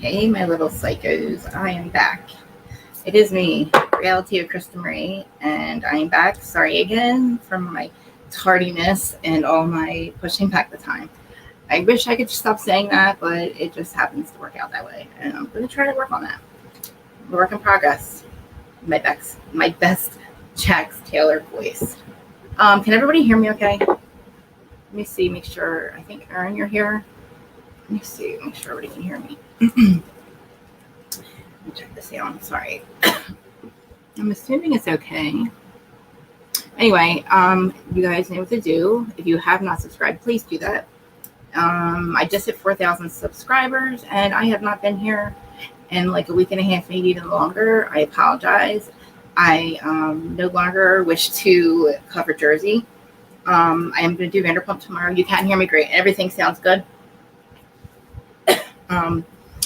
Hey, my little psychos, I am back. It is me, Reality of Krista Marie, and I am back. Sorry again for my tardiness and all my pushing back the time. I wish I could stop saying that, but it just happens to work out that way, and I'm going to try to work on that. Work in progress. My best Jax Taylor voice. Can everybody hear me okay? Let me see, make sure. I think, Erin, you're here. Let me see, make sure everybody can hear me. Let me check the sound. Sorry. I'm assuming it's okay. Anyway, you guys know what to do. If you have not subscribed, please do that. I just hit 4,000 subscribers, and I have not been here in like a week and a half, maybe even longer. I apologize. I no longer wish to cover Jersey. I am going to do Vanderpump tomorrow. You can hear me great. Everything sounds good.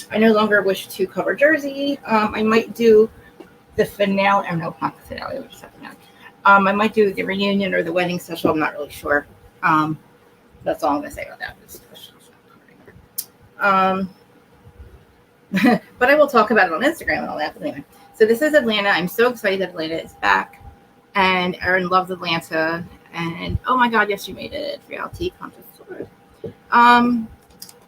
I no longer wish to cover Jersey. I might do the finale. Oh, no, not the finale. We just have finale. I might do the reunion or the wedding special. I'm not really sure. That's all I'm going to say about that. But I will talk about it on Instagram and all that. But anyway, so this is Atlanta. I'm so excited that Atlanta is back. And Erin loves Atlanta. And oh my God, yes, you made it. Reality conscious sword.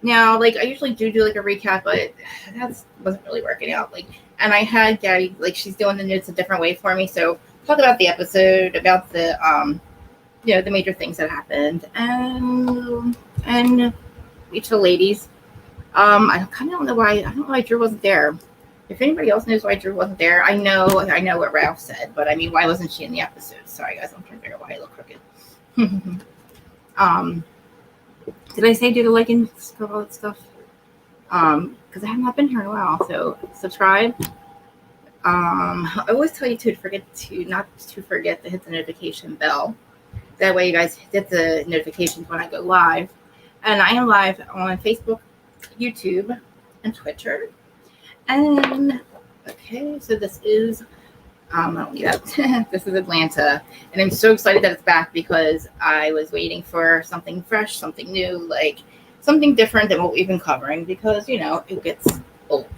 Now, like I usually do like a recap, but that wasn't really working out. Like, and I had Gabby, like she's doing the notes a different way for me. So talk about the episode, about the the major things that happened, and each of the ladies. I kind of don't know why. I don't know why Drew wasn't there. If anybody else knows why Drew wasn't there, I know what Ralph said, but I mean, why wasn't she in the episode? Sorry, guys, I'm trying to figure out why I look crooked. Did I say do the like and all that stuff? Because I have not been here in a while. So subscribe. I always tell you not to forget to hit the notification bell. That way you guys get the notifications when I go live. And I am live on Facebook, YouTube, and Twitter. And okay, so this is this is Atlanta, and I'm so excited that it's back because I was waiting for something fresh, something new, like something different than what we've been covering because it gets old.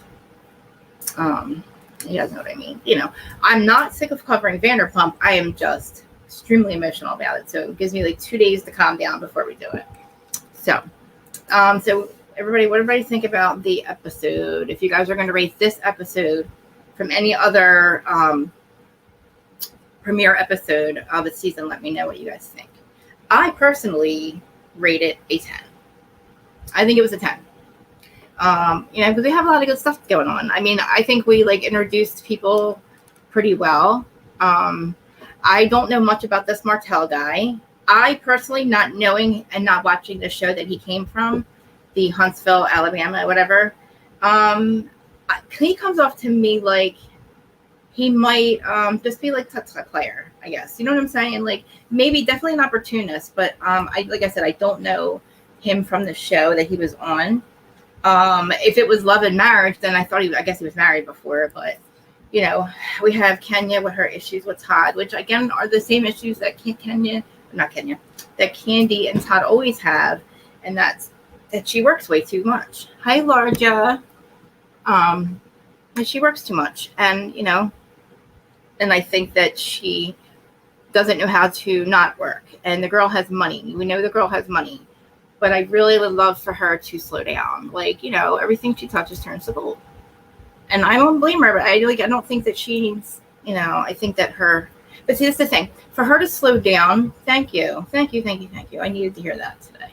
You guys know what I mean. I'm not sick of covering Vanderpump. I am just extremely emotional about it, so it gives me like 2 days to calm down before we do it. So everybody, what everybody think about the episode? If you guys are going to rate this episode from any other premiere episode of the season, let me know what you guys think. I personally rate it a 10. I think it was a 10. Because we have a lot of good stuff going on. I mean, I think we introduced people pretty well. I don't know much about this Martell guy. I personally, not knowing and not watching the show that he came from, the Huntsville, Alabama, whatever. He comes off to me like he might just be like a player, I guess. You know what I'm saying? Like maybe definitely an opportunist, but like I said, I don't know him from the show that he was on. If it was Love and Marriage, then I guess he was married before, but we have Kenya with her issues with Todd, which again are the same issues that Candy and Todd always have, and that's that she works way too much. Hi, Larja. She works too much, and and I think that she doesn't know how to not work. And the girl has money. We know the girl has money, but I really would love for her to slow down. Everything she touches turns to gold. And I don't blame her, but I don't think that she needs. I think that her. But see, that's the thing. For her to slow down. Thank you. I needed to hear that today.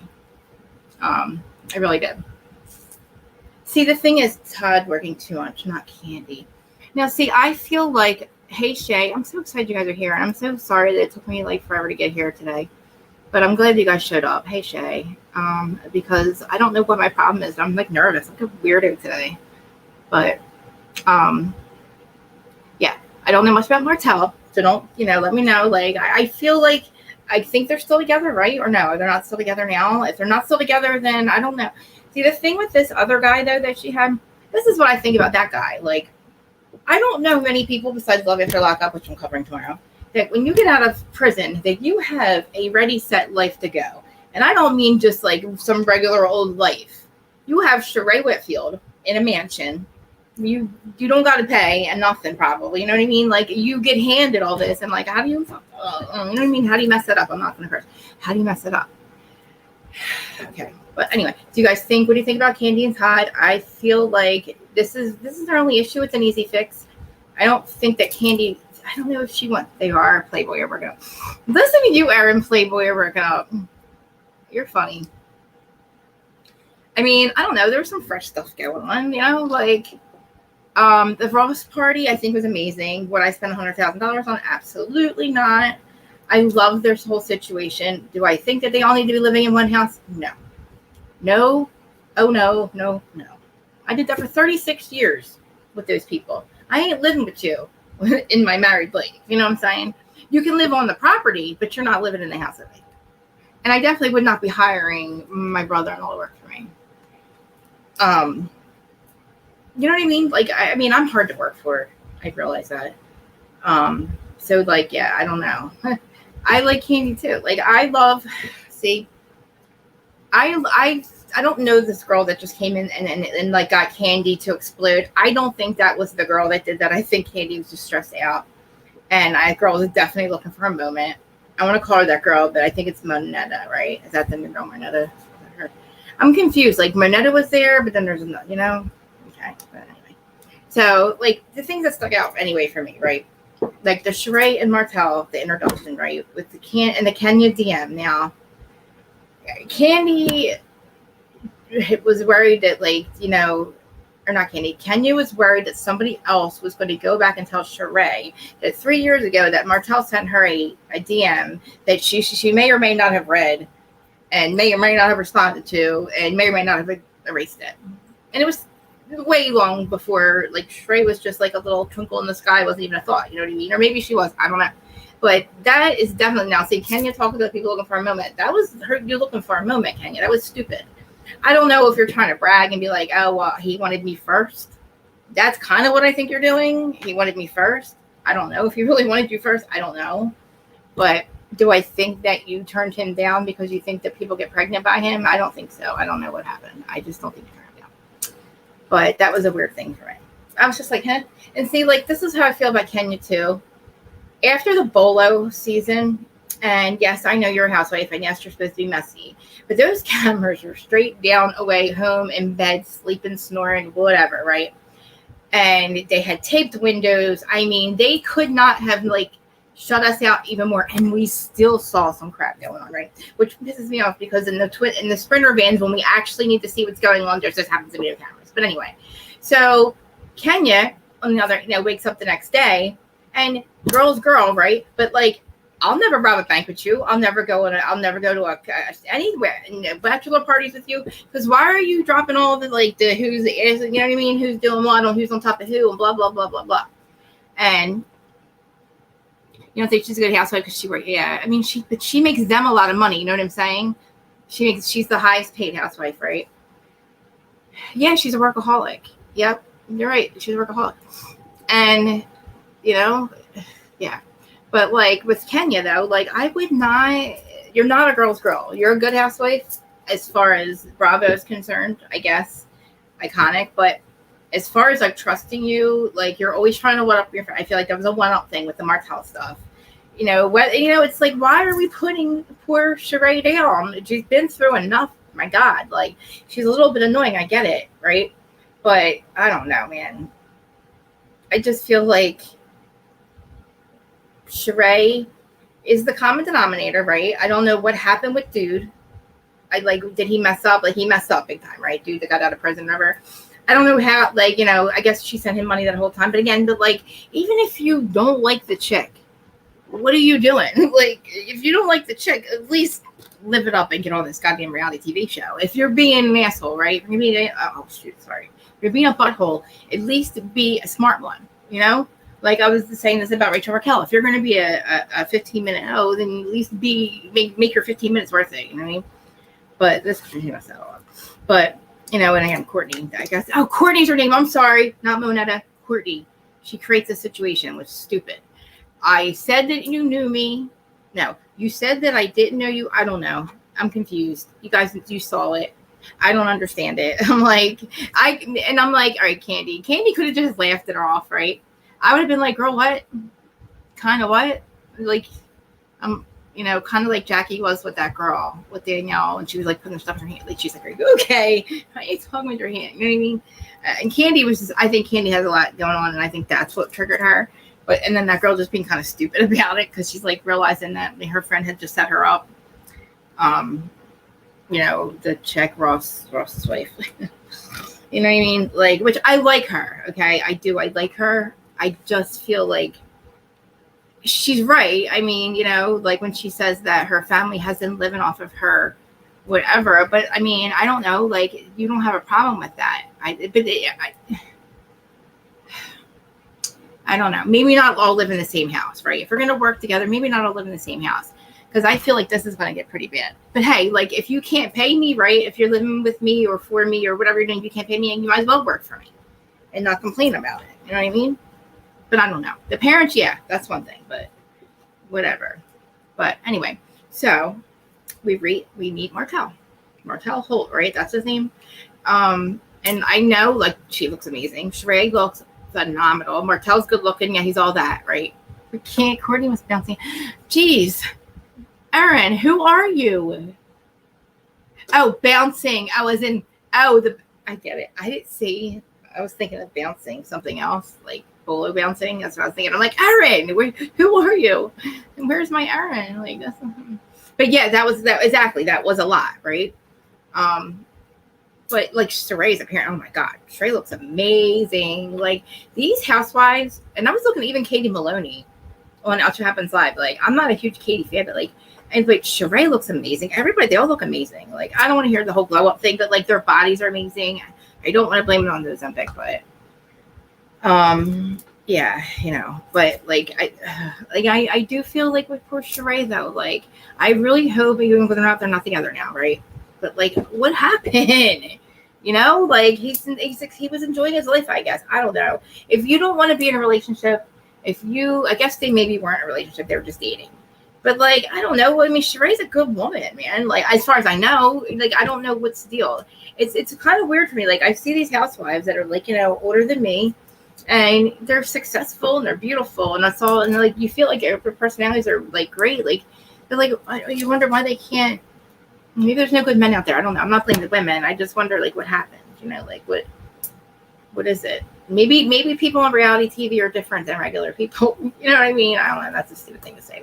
I really did. See, the thing is, Todd working too much, not Candy. Now, see, I feel like, hey, Shay, I'm so excited you guys are here. And I'm so sorry that it took me forever to get here today. But I'm glad you guys showed up. Hey, Shay. Because I don't know what my problem is. I'm nervous. I'm like a weirdo today. But, yeah, I don't know much about Martell. So don't, let me know. I feel like, I think they're still together, right? Or no, they're not still together now. If they're not still together, then I don't know. See, the thing with this other guy, though, that she had, this is what I think about that guy. I don't know many people besides Love After Lockup, which I'm covering tomorrow, that when you get out of prison, that you have a ready, set life to go. And I don't mean just some regular old life. You have Sheree Whitfield in a mansion. You don't got to pay and nothing probably. You know what I mean? Like you get handed all this and like, how do you? You know what I mean? How do you mess it up? I'm not going to curse. How do you mess it up? Okay, but anyway, do you guys think? What do you think about Candy and Todd? I feel like this is their only issue. It's an easy fix. I don't think that Candy. I don't know if she wants. They are Playboy or working up. Listen to you, Erin. Playboy or working up. You're funny. I mean, I don't know. There was some fresh stuff going on. You know, like the Ross party. I think was amazing. Would I spend $100,000 on? Absolutely not. I love their whole situation. Do I think that they all need to be living in one house? No. No. Oh, no. No. No. I did that for 36 years with those people. I ain't living with you in my married life. You know what I'm saying? You can live on the property, but you're not living in the house with me. And I definitely would not be hiring my brother-in-law to work for me. You know what I mean? Like, I mean, I'm hard to work for. I realize that. So, like, yeah, I don't know. I like Candy too. Like I love, see, I don't know this girl that just came in and like got Candy to explode. I don't think that was the girl that did that. I think Candy was just stressed out, and girl was definitely looking for a moment. I want to call her that girl, but I think it's Monetta, right? Is that the new girl, Monetta? Her? I'm confused. Like Monetta was there, but then there's another, you know? Okay, but anyway. So like the things that stuck out anyway for me, right? Like the Sheree and Martell, the introduction, right? With the Kenya DM. Now, Candy was worried that, like, you know, or not Candy. Kenya was worried that somebody else was going to go back and tell Sheree that 3 years ago that Martell sent her a DM that she may or may not have read and may or may not have responded to and may or may not have erased it. And it was way long before, like, Sheree was just like a little twinkle in the sky, wasn't even a thought, you know what I mean? Or maybe she was, I don't know. But that is definitely, now see, Kenya talking to people looking for a moment. That was her, you're looking for a moment, Kenya. That was stupid. I don't know if you're trying to brag and be like, oh, well, he wanted me first. That's kind of what I think you're doing. He wanted me first. I don't know if he really wanted you first. I don't know. But do I think that you turned him down because you think that people get pregnant by him? I don't think so. I don't know what happened. I just don't think you turned him down. But that was a weird thing for me. I was just like, huh? And see, like, this is how I feel about Kenya, too. After the Bolo season, and yes, I know you're a housewife, and yes, you're supposed to be messy, but those cameras were straight down, away, home, in bed, sleeping, snoring, whatever, right? And they had taped windows. I mean, they could not have, like, shut us out even more, and we still saw some crap going on, right? Which pisses me off because in the Sprinter vans, when we actually need to see what's going on, there just happens to be no cameras. But anyway, so Kenya, on the other, wakes up the next day, and girl's girl, right? But like, I'll never rob a bank with you. I'll never go to anywhere, bachelor parties with you. Because why are you dropping all the, like, the who's, you know what I mean? Who's doing what and who's on top of who and blah, blah, blah, blah, blah. And you don't think she's a good housewife because she works? Yeah, I mean, she makes them a lot of money. You know what I'm saying? She's the highest paid housewife, right? Yeah, she's a workaholic. Yep, you're right. She's a workaholic. And, yeah. But, like, with Kenya, though, like, I would not, you're not a girl's girl. You're a good housewife as far as Bravo is concerned, I guess. Iconic. But as far as, like, trusting you, like, you're always trying to one-up your friend. I feel like that was a one-up thing with the Martell stuff. It's like, why are we putting poor Sheree down? She's been through enough. My God. Like, she's a little bit annoying. I get it, right? But I don't know, man. I just feel like Sheree is the common denominator, right? I don't know what happened with Dude. Did he mess up? Like, he messed up big time, right? Dude that got out of prison, remember? I don't know how, I guess she sent him money that whole time. But again, even if you don't like the chick, what are you doing? Like, if you don't like the chick, at least live it up and get on this goddamn reality TV show. If you're being an asshole, right? If you're being a butthole, at least be a smart one, Like I was saying this about Rachel Raquel. If you're going to be a 15-minute then at least make your 15 minutes worth it, you know what I mean? But this, messed that all up. But, and again, Courtney, I guess. Oh, Courtney's her name. I'm sorry. Not Monetta. Courtney. She creates a situation, which is stupid. I said that you knew me. No, you said that I didn't know you. I don't know. I'm confused. You guys, you saw it. I don't understand it. I'm like, all right, Candy could have just laughed it off, right? I would have been like, girl, what? Kind of what? Like, kind of like Jackie was with that girl, with Danielle, and she was like putting her stuff in her hand. Like, she's like, are you okay? Why are you talking with your hand? You know what I mean? And Candy was just, I think Candy has a lot going on, and I think that's what triggered her. And then that girl just being kind of stupid about it, because she's like realizing that her friend had just set her up. The chick, Ross's wife. You know what I mean? Like, which I like her. Okay, I do. I like her. I just feel like she's right. I mean, like when she says that her family has been living off of her, whatever. But I mean, I don't know. Like, you don't have a problem with that. I don't know. Maybe not all live in the same house, right? If we're going to work together, maybe not all live in the same house. Because I feel like this is going to get pretty bad. But hey, like, if you can't pay me, right? If you're living with me or for me or whatever you're doing, you can't pay me, and you might as well work for me and not complain about it. You know what I mean? But I don't know. The parents, yeah, that's one thing. But whatever. But anyway, so we meet Martell Holt, right? That's his name. And I know, like, she looks amazing. Sheree looks phenomenal. Martell's good looking. Yeah, he's all that, right? We can't. Courtney was bouncing. Jeez. Erin, who are you? Oh, bouncing. I get it. I didn't see. I was thinking of bouncing, something else, like bolo bouncing. That's what I was thinking. I'm like, Erin, who are you? And where's my Erin? Like, that's. But yeah, that was exactly. That was a lot, right? But like Sheree's apparent. Oh my God, Sheree looks amazing. Like, these housewives, and I was looking at even Katie Maloney on Ultra Happens Live. Like, I'm not a huge Katie fan, but like. And like Sheree looks amazing. Everybody, they all look amazing. Like, I don't want to hear the whole glow up thing, but like their bodies are amazing. I don't want to blame it on the Ozempic, but yeah, But like I do feel like with poor Sheree though. Like, I really hope even whether or not they're not together now, right? But like, what happened? Like he was enjoying his life, I guess. I don't know. If you don't want to be in a relationship, I guess they maybe weren't in a relationship, they were just dating. But like, I don't know. I mean, Sheree's a good woman, man. Like, as far as I know, like, I don't know what's the deal. It's kind of weird for me. Like, I see these housewives that are like, older than me, and they're successful and they're beautiful, and that's all. And like, you feel like their personalities are like great. Like, they're like, you wonder why they can't. Maybe there's no good men out there. I don't know. I'm not blaming the women. I just wonder, like, what happened. Like, what is it? Maybe people on reality TV are different than regular people. You know what I mean? I don't know. That's a stupid thing to say,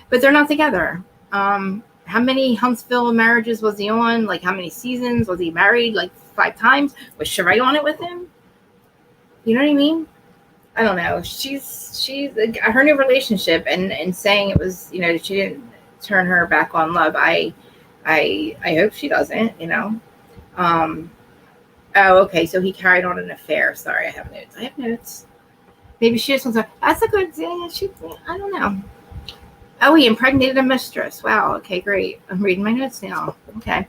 but they're not together. How many Huntsville marriages was he on? Like, how many seasons? Was he married like 5 times? Was Sheree on it with him? You know what I mean? I don't know. She's her new relationship and saying it was, she didn't turn her back on love. I hope she doesn't, Oh, okay. So he carried on an affair. Sorry, I have notes. Maybe she just wants to. That's a good thing. I don't know. Oh, he impregnated a mistress. Wow. Okay, great. I'm reading my notes now. Okay.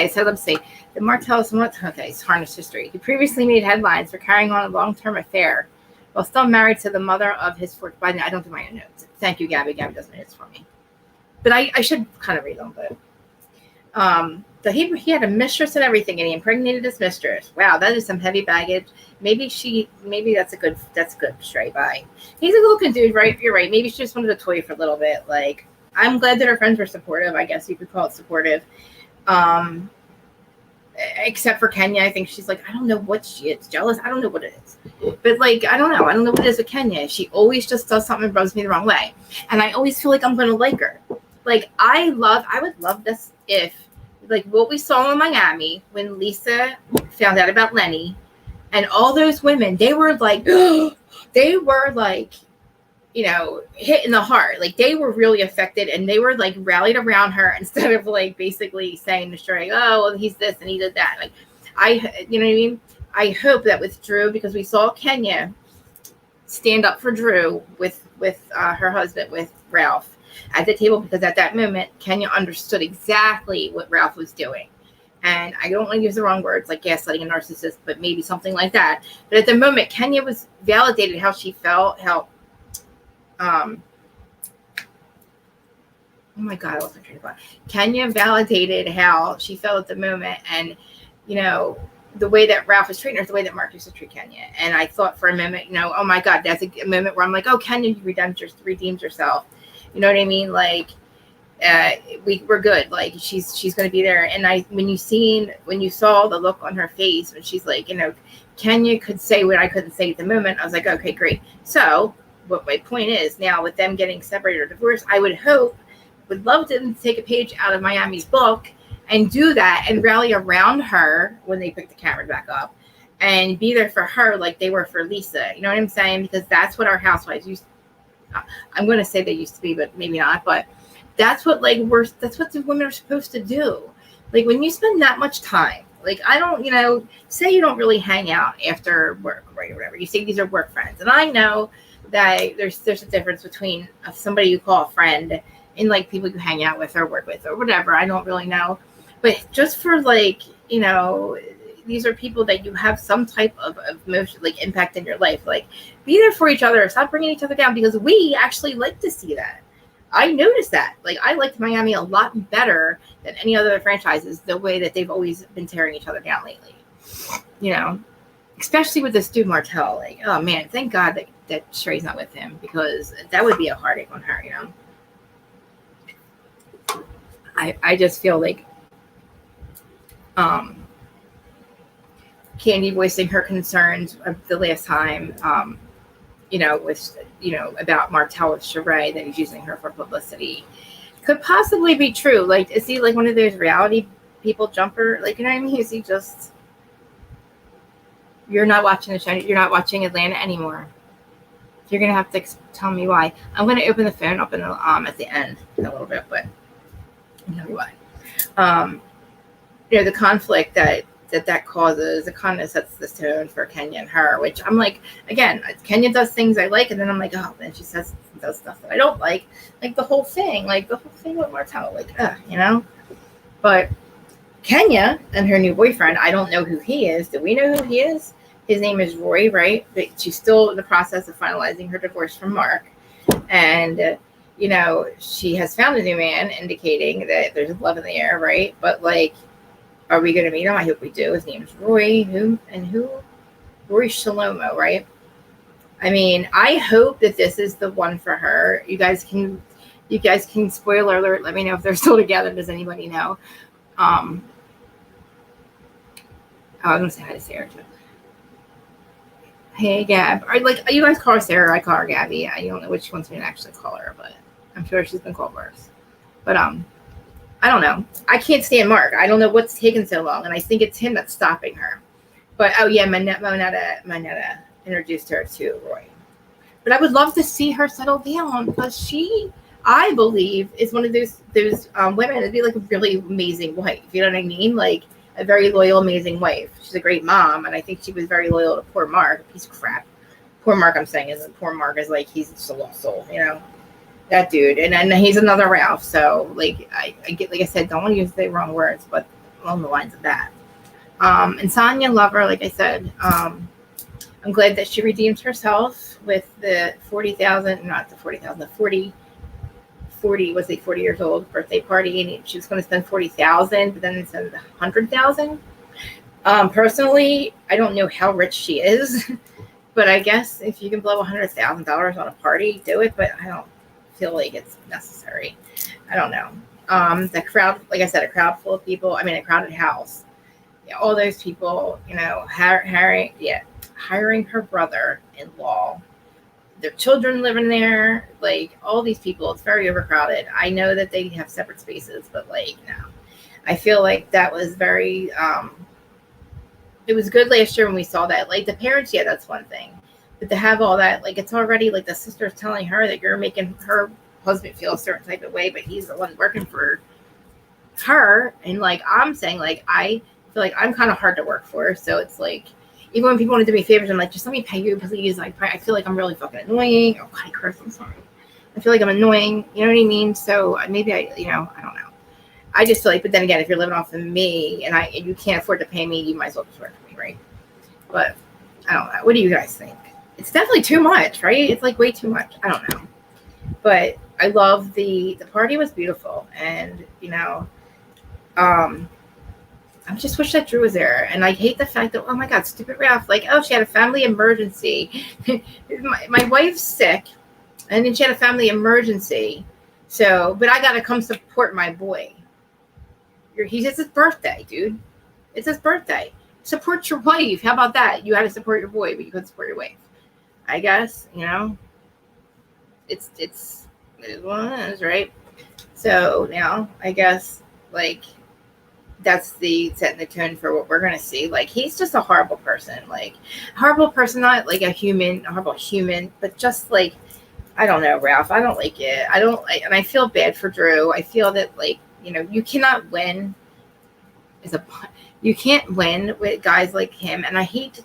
So let's see. The Martell is it's harness history. He previously made headlines for carrying on a long-term affair while still married to the mother of his fourth. I don't do my own notes. Thank you, Gabby. Gabby does my notes for me. But I should kind of read them. But so he had a mistress and everything, and he impregnated his mistress. Wow, that is some heavy baggage. Maybe that's a good straight by. He's a good-looking dude, right? You're right. Maybe she just wanted a toy for a little bit. Like, I'm glad that her friends were supportive. I guess you could call it supportive. Except for Kenya, I think she's like, I don't know what she is. Jealous? I don't know what it is. But like, I don't know. I don't know what it is with Kenya. She always just does something and rubs me the wrong way, and I always feel like I'm going to like her. Like, I would love this if, like, what we saw in Miami when Lisa found out about Lenny, and all those women, they were like, hit in the heart. Like, they were really affected, and they were like rallied around her instead of like basically saying to Sheree, oh, well, he's this and he did that. Like, you know what I mean? I hope that with Drew, because we saw Kenya stand up for Drew with her husband, with Ralph, at the table, because at that moment Kenya understood exactly what Ralph was doing. And I don't want to use the wrong words like gaslighting a narcissist, but maybe something like that. But at the moment, Kenya was validated how she felt, oh my God, I wasn't trying to. Kenya validated how she felt at the moment, and you know, the way that Ralph was treating her is the way that Mark used to treat Kenya. And I thought for a moment, oh my God, that's a moment where I'm like, oh, Kenya, you redeemed yourself. You know what I mean? Like, we're good. Like she's going to be there. And when you saw the look on her face when she's like, Kenya could say what I couldn't say at the moment. I was like, okay, great. So what my point is now with them getting separated or divorced, I would love them to take a page out of Miami's book and do that and rally around her when they pick the camera back up and be there for her like they were for Lisa. You know what I'm saying? Because that's what our housewives used. I'm going to say they used to be, but maybe not. But that's what that's what the women are supposed to do. Like when you spend that much time, like I don't, say you don't really hang out after work, right, or whatever. You say these are work friends, and I know that there's a difference between somebody you call a friend and like people you hang out with or work with or whatever. I don't really know, but just for these are people that you have some type of emotion, like impact in your life. Like be there for each other. Stop bringing each other down because we actually like to see that. I noticed that. Like I liked Miami a lot better than any other franchises, the way that they've always been tearing each other down lately. Especially with this dude Martell. Like, oh man, thank God that Sherry's not with him because that would be a heartache on her, I just feel like Candy voicing her concerns of the last time, about Martell with Sheree, that he's using her for publicity, could possibly be true. Like, is he like one of those reality people jumper? Like, you know what I mean? Is he just, you're not watching the show, you're not watching Atlanta anymore. You're going to have to tell me why. I'm going to open the phone up at the end in a little bit, but I'll tell you why. The conflict that causes, it kind of sets the tone for Kenya and her, which I'm like, again, Kenya does things I like, and then I'm like, oh, then she does stuff that I don't like the whole thing with Martell, But Kenya and her new boyfriend, I don't know who he is. Do we know who he is? His name is Roy, right? But she's still in the process of finalizing her divorce from Mark, and she has found a new man, indicating that there's love in the air, right? But like, are we going to meet him? I hope we do. His name is Roy. Who? Roy Shalomo, right? I mean, I hope that this is the one for her. You guys can spoiler alert. Let me know if they're still together. Does anybody know? I was going to say hi to Sarah too. Hey, Gab. Or like, you guys call her Sarah. I call her Gabby. I don't know which one's going to actually call her, but I'm sure she's been called worse. But I don't know. I can't stand Mark. I don't know what's taking so long, and I think it's him that's stopping her. But oh yeah, Monetta introduced her to Roy. But I would love to see her settle down because she, I believe, is one of those women that'd be like a really amazing wife. You know what I mean? Like a very loyal, amazing wife. She's a great mom, and I think she was very loyal to poor Mark. A piece of crap. Poor Mark, I'm saying, isn't poor Mark is like he's just a lost soul, that dude, and then he's another Ralph. So like I get, like I said, don't want to use the wrong words, but along the lines of that. And Sonya, love her, like I said. I'm glad that she redeemed herself with the 40,000, not the 40,000, the 40 was a 40 years old birthday party, and she was going to spend 40,000, but then instead of 100,000. Personally, I don't know how rich she is, but I guess if you can blow $100,000 on a party, do it. But I don't feel like it's necessary. I don't know. The crowd, like I said, a crowd full of people. I mean, a crowded house. Yeah, all those people, hiring her brother-in-law, their children living there, like all these people. It's very overcrowded. I know that they have separate spaces, but like, no. I feel like that was very. It was good last year when we saw that. Like the parents, yeah, that's one thing. But to have all that, like, it's already like the sister's telling her that you're making her husband feel a certain type of way, but he's the one working for her. And like, I'm saying, like, I feel like I'm kind of hard to work for. So it's like, even when people want to do me favors, I'm like, just let me pay you, please. Like, I feel like I'm really fucking annoying. Oh, God, I curse. I'm sorry. I feel like I'm annoying. You know what I mean? So maybe I don't know. I just feel like, but then again, if you're living off of me and you can't afford to pay me, you might as well just work for me, right? But I don't know. What do you guys think? It's definitely too much, right? It's like way too much. I don't know. But I love the party was beautiful. And, I just wish that Drew was there. And I hate the fact that, oh my God, stupid Ralph. Like, oh, she had a family emergency. my wife's sick. And then she had a family emergency. So, but I got to come support my boy. It's his birthday, dude. It's his birthday. Support your wife. How about that? You had to support your boy, but you couldn't support your wife. I guess, it is what it is, right? So now I guess like that's setting the tone for what we're gonna see. Like he's just a horrible person, not like a horrible human, but just like I don't know, Ralph. I don't like it. And I feel bad for Drew. I feel that like you cannot win. You can't win with guys like him, and I hate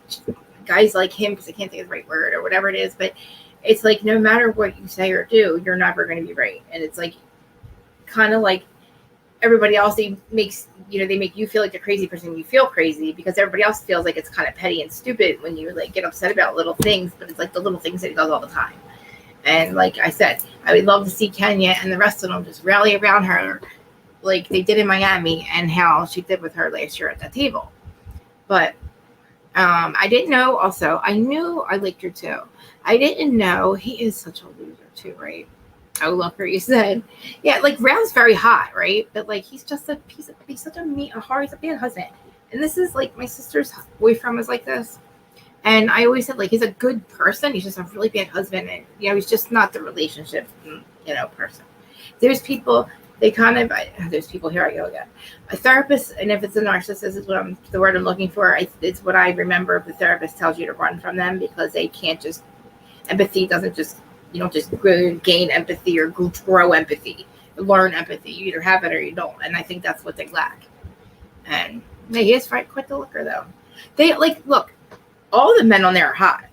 guys like him because I can't think of the right word or whatever it is, but it's like no matter what you say or do, you're never going to be right. And it's like kind of like everybody else they make you feel like the crazy person. You feel crazy because everybody else feels like it's kind of petty and stupid when you like get upset about little things, but it's like the little things that he does all the time. And like I said, I would love to see Kenya and the rest of them just rally around her like they did in Miami and how she did with her last year at that table. But I didn't know also. I knew I liked her too. I didn't know he is such a loser too, right? Oh, look, you said. Yeah, like Ralph's very hot, right? But like he's just he's such he's a bad husband. And this is like my sister's boyfriend was like this. And I always said like he's a good person. He's just a really bad husband. And he's just not the relationship, person. There's people there's people here I go again. A therapist, and if it's a narcissist, is the word I'm looking for. It's what I remember. If the therapist tells you to run from them because they can't just empathy doesn't just you don't just gain empathy or grow empathy, learn empathy. You either have it or you don't, and I think that's what they lack. And he is quite the looker though. They look, all the men on there are hot.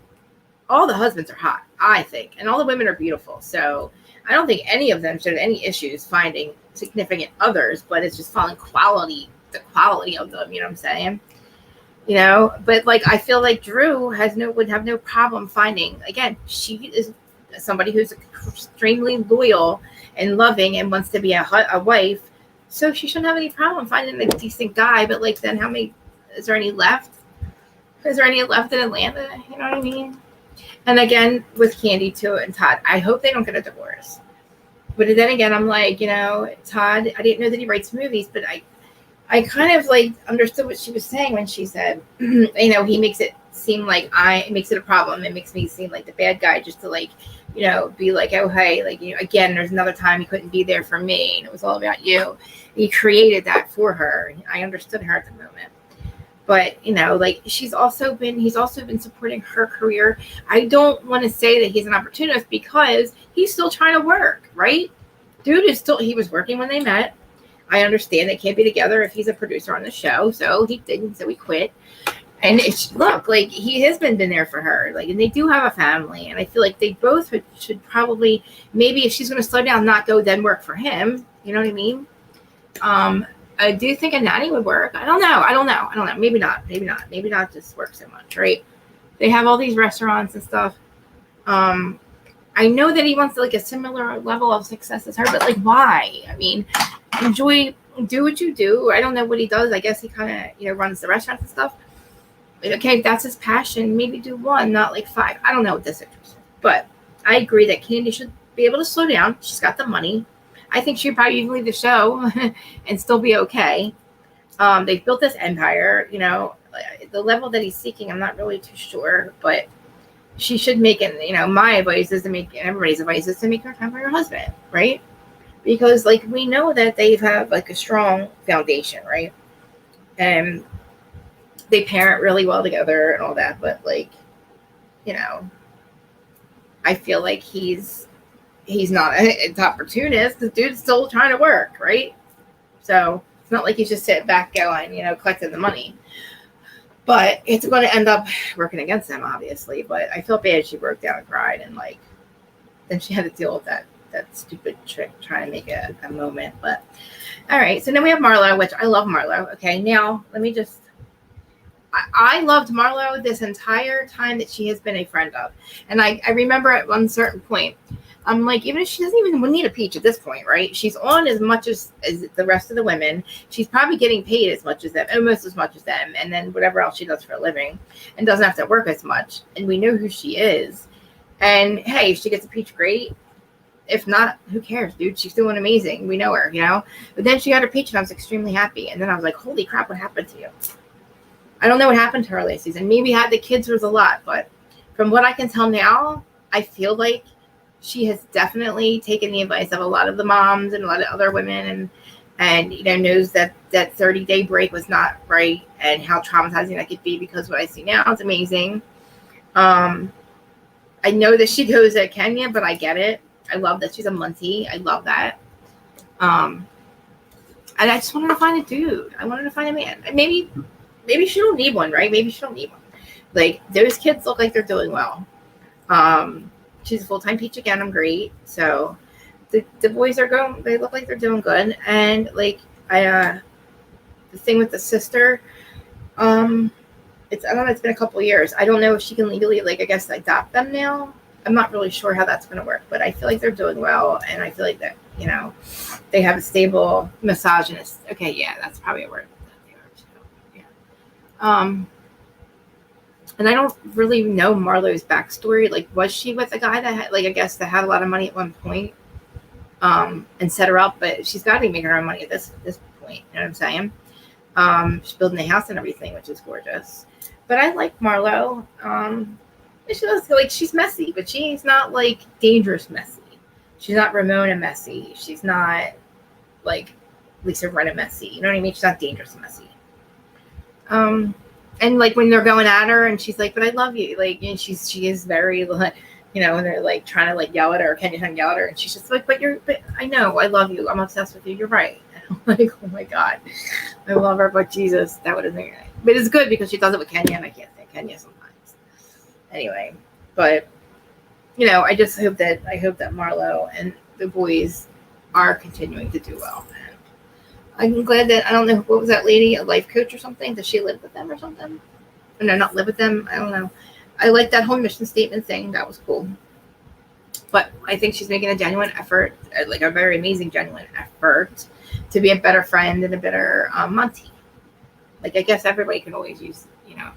All the husbands are hot, I think, and all the women are beautiful. So I don't think any of them should have any issues finding significant others, but it's just finding the quality of them, you know what I'm saying? But like I feel like Drew would have no problem finding, again, she is somebody who's extremely loyal and loving and wants to be a wife, so she shouldn't have any problem finding a decent guy. But like then how many is there any left? Is there any left in Atlanta? You know what I mean? And again, with Candy too and Todd, I hope they don't get a divorce. But then again, I'm like, Todd, I didn't know that he writes movies, but I kind of like understood what she was saying when she said, he makes it seem like it makes it a problem. It makes me seem like the bad guy just to like, be like, oh, hey, like, again, there's another time he couldn't be there for me. And it was all about you. He created that for her. I understood her at the moment. But, like he's also been supporting her career. I don't want to say that he's an opportunist because he's still trying to work, right? Dude he was working when they met. I understand they can't be together if he's a producer on the show. So he didn't, so he quit. And like he has been there for her. Like, and they do have a family. And I feel like they both should probably, maybe if she's going to slow down, not go then work for him. You know what I mean? I do think a nanny would work. I don't know. Maybe not just work so much, right? They have all these restaurants and stuff. I know that he wants like a similar level of success as her, but like, why? I mean, do what you do. I don't know what he does. I guess he kind of, runs the restaurants and stuff. Okay, if that's his passion, maybe do one, not like 5. I don't know what this is. But I agree that Candy should be able to slow down. She's got the money. I think she'd probably even leave the show and still be okay. They've built this empire, the level that he's seeking, I'm not really too sure, but she should make it, my advice is everybody's advice is to make her time for her husband, right? Because like, we know that they have like a strong foundation, right? And they parent really well together and all that, but like, I feel like he's not an opportunist. The dude's still trying to work, right? So it's not like he's just sitting back going, collecting the money. But it's going to end up working against him, obviously. But I feel bad she broke down and cried, and like then she had to deal with that stupid trick trying to make a moment. But all right, so then we have Marlo, which I love Marlo. Okay, now let me just. I loved Marlo this entire time that she has been a friend of. And I remember at one certain point, I'm like, even if she doesn't even need a peach at this point, right? She's on as much as the rest of the women. She's probably getting paid as much as them, almost as much as them, and then whatever else she does for a living, and doesn't have to work as much. And we know who she is. And hey, if she gets a peach, great. If not, who cares, dude? She's doing amazing. We know her, you know? But then she got her peach, and I was extremely happy. And then I was like, holy crap, what happened to you? I don't know what happened to her last season. Maybe had the kids was a lot, but from what I can tell now, I feel like she has definitely taken the advice of a lot of the moms and a lot of other women, and you know, knows that 30-day break was not right and how traumatizing that could be, because what I see now is amazing. I know that she goes to Kenya, but I get it. I love that she's a Muncie. I love that. And I just wanted to find a dude. I wanted to find a man. And maybe she don't need one, right? Maybe she don't need one. Like, those kids look like they're doing well. She's a full-time peach again. I'm great. So the boys are going, they look like they're doing good. And like, the thing with the sister, I don't know, it's been a couple of years. I don't know if she can legally, like, I guess, adopt them now. I'm not really sure how that's going to work, but I feel like they're doing well. And I feel like that, you know, they have a stable misogynist. Okay. Yeah. That's probably a word. Yeah. And I don't really know Marlo's backstory. Like, was she with a guy that had, like, I guess that had a lot of money at one point, and set her up? But she's got to be making her own money at this point. You know what I'm saying? She's building a house and everything, which is gorgeous. But I like Marlo. She does, like, she's messy, but she's not like dangerous messy. She's not Ramona messy. She's not like Lisa Rinna messy. You know what I mean? She's not dangerous messy. And like when they're going at her, and she's like, "But I love you," like, and she is very, you know, and they're like trying to like yell at her, or Kenya trying to yell at her, and she's just like, "But I know, I love you. I'm obsessed with you. You're right." And I'm like, oh my god, I love her, but Jesus, that would have been right. But it's good because she does it with Kenya, and I can't stand Kenya sometimes. Anyway, but you know, I hope that Marlo and the boys are continuing to do well. I'm glad that, I don't know, what was that lady, a life coach or something? Does she live with them or something? Or no, not live with them. I don't know. I like that whole mission statement thing. That was cool. But I think she's making a genuine effort, like a very amazing genuine effort, to be a better friend and a better Monty. Like, I guess everybody can always use, you know.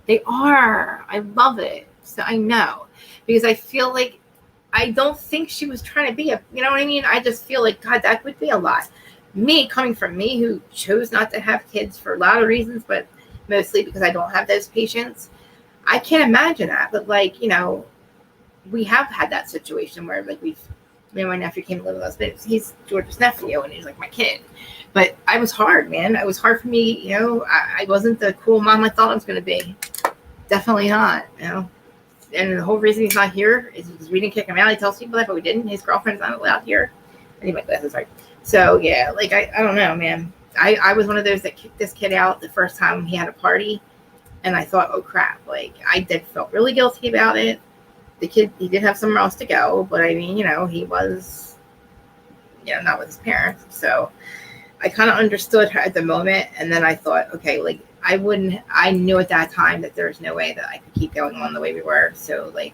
They are. I love it. So I know. Because I feel like, I don't think she was trying to be you know what I mean? I just feel like, God, that would be a lot. Me, coming from me, who chose not to have kids for a lot of reasons, but mostly because I don't have those patients, I can't imagine that. But like, you know, we have had that situation where like my nephew came to live with us, but he's George's nephew and he's like my kid. But I was hard, man. It was hard for me, you know. I wasn't the cool mom I thought I was going to be. Definitely not, you know. And the whole reason he's not here is because we didn't kick him out. He tells people that, but we didn't. His girlfriend's not allowed here. I need my glasses, right? So yeah, like I don't know, man. I was one of those that kicked this kid out the first time he had a party, and I thought, oh crap, like I felt really guilty about it. The kid, he did have somewhere else to go, but I mean, you know, he was, you know, not with his parents. So I kind of understood her at the moment, and then I thought, okay, like I knew at that time that there's no way that I could keep going on the way we were. So like,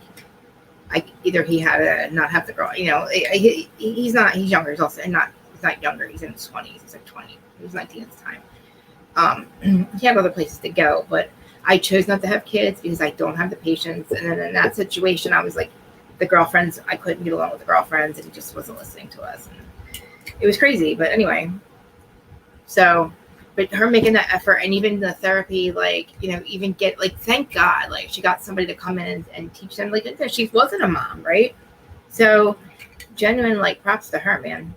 either he had to not have the girl, you know, he's younger, he's not younger, he's in his 20s, he's like 20, he was 19 at the time. He had other places to go, but I chose not to have kids because I don't have the patience. And then in that situation, I was like, the girlfriends, I couldn't get along with the girlfriends, and he just wasn't listening to us, and it was crazy. But anyway, so, but her making that effort, and even the therapy, like, you know, even get, like, thank God, like, she got somebody to come in and teach them, like, she wasn't a mom, right? So, genuine, like, props to her, man.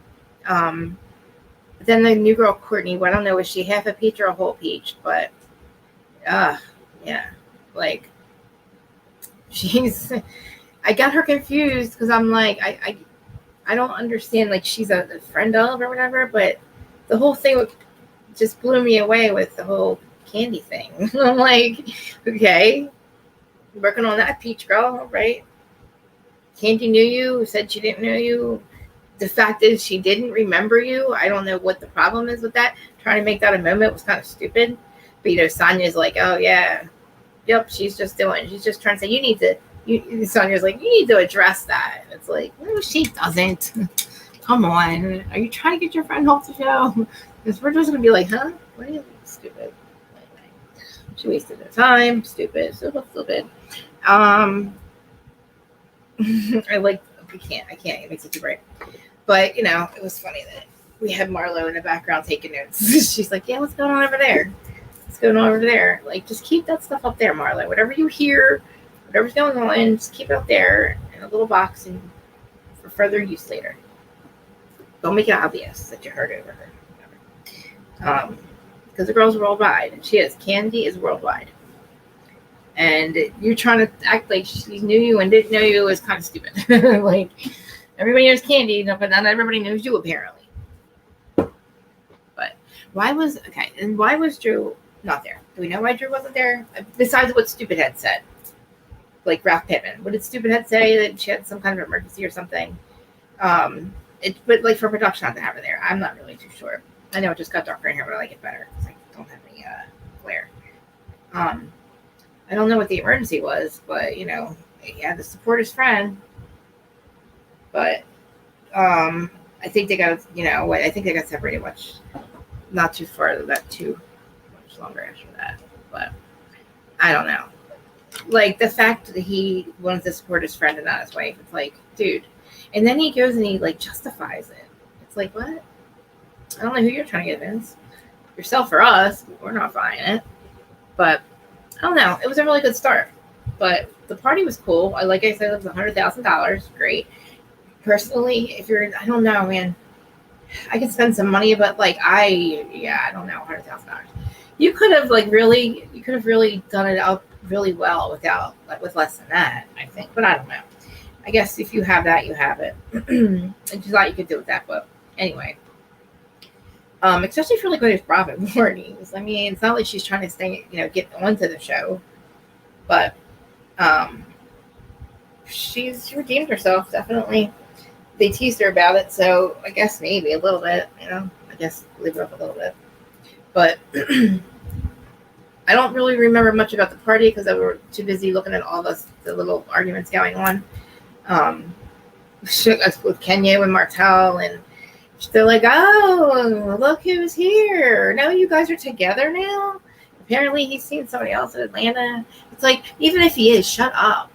Then the new girl, Courtney, well, I don't know, is she half a peach or a whole peach? But, yeah, like, I got her confused, because I'm like, I don't understand, like, she's a friend of or whatever, but the whole thing just blew me away with the whole candy thing. I'm like, okay, working on that, peach girl, right? Candy knew you, said she didn't know you. The fact is she didn't remember you. I don't know what the problem is with that. Trying to make that a moment was kind of stupid. But, you know, Sonya's like, oh, yeah, yep, she's just trying to say, you need to Sonya's like, you need to address that. It's like, no, she doesn't. Come on. Are you trying to get your friend off the show? Because we're just going to be like, huh? What are you stupid? Anyway, she wasted her time. Stupid. Stupid. I can't. It makes it too bright. But, it was funny that we had Marlo in the background taking notes. She's like, yeah, what's going on over there? What's going on over there? Like, just keep that stuff up there, Marlo. Whatever you hear, whatever's going on, just keep it up there in a little box and for further use later. Don't make it obvious that you heard over her. Because the girl's worldwide, and she is. Candy is worldwide. And you're trying to act like she knew you and didn't know you is kind of stupid. Like, everybody knows Candy, but not everybody knows you, apparently. But why was Drew not there? Do we know why Drew wasn't there? Besides what Stupidhead said. Like Ralph Pittman. What did Stupidhead say? That she had some kind of emergency or something? But like for production not to have her there. I'm not really too sure. I know it just got darker in here, but I like it better because I don't have any glare. I don't know what the emergency was, but he had to support his friend. But I think they got separated not too far, not too much longer after that. But I don't know. Like the fact that he wanted to support his friend and not his wife, it's like, dude. And then he goes and he like justifies it. It's like, what? I don't know who you're trying to convince. Yourself or us. We're not buying it. But I don't know. It was a really good start. But the party was cool. Like I said, it was $100,000. Great. Personally, I don't know, man. I could spend some money, but I don't know, $100,000. You could have really done it out really well with less than that, I think. But I don't know. I guess if you have that, you have it. I just thought you could do with that, but anyway. Especially for like when there's profit warnings. I mean, it's not like she's trying to get onto the show, but she's redeemed herself, definitely. They teased her about it, so I guess maybe a little bit, I guess leave it up a little bit. But I don't really remember much about the party because I were too busy looking at all the little arguments going on. With Kenya and Martell, and they're like, oh, look who's here. No, you guys are together now? Apparently he's seen somebody else in Atlanta. It's like, even if he is, shut up.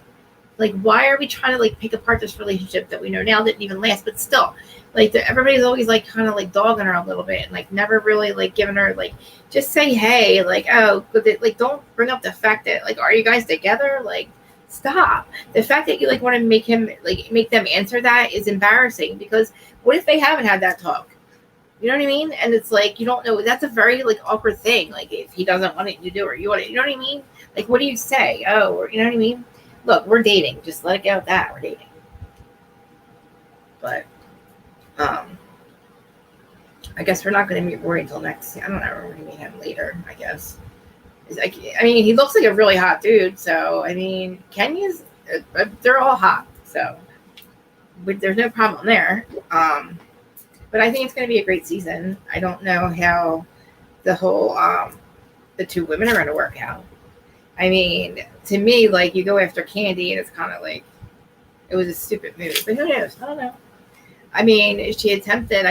Like, why are we trying to like pick apart this relationship that we know now didn't even last? But still, like, everybody's always like kind of like dogging her a little bit and like never really like giving her like, just say hey, like, oh, like don't bring up the fact that like, are you guys together? Like, stop. The fact that you like want to make them answer that is embarrassing, because what if they haven't had that talk? You know what I mean? And it's like, you don't know. That's a very like awkward thing. Like, if he doesn't want it, you do, or you want it. You know what I mean? Like, what do you say? Oh, or, you know what I mean? Look, we're dating. Just let it go at that. We're dating. But I guess we're not going to meet Rory until next. I don't know. We're going to meet him later, I guess. I mean, he looks like a really hot dude. So, I mean, Kenya's, they're all hot. So, there's no problem there. But I think it's going to be a great season. I don't know how the whole, the two women are going to work out. I mean, to me, like, you go after Candy and it's kind of like, it was a stupid move. But who knows? I don't know. I mean, I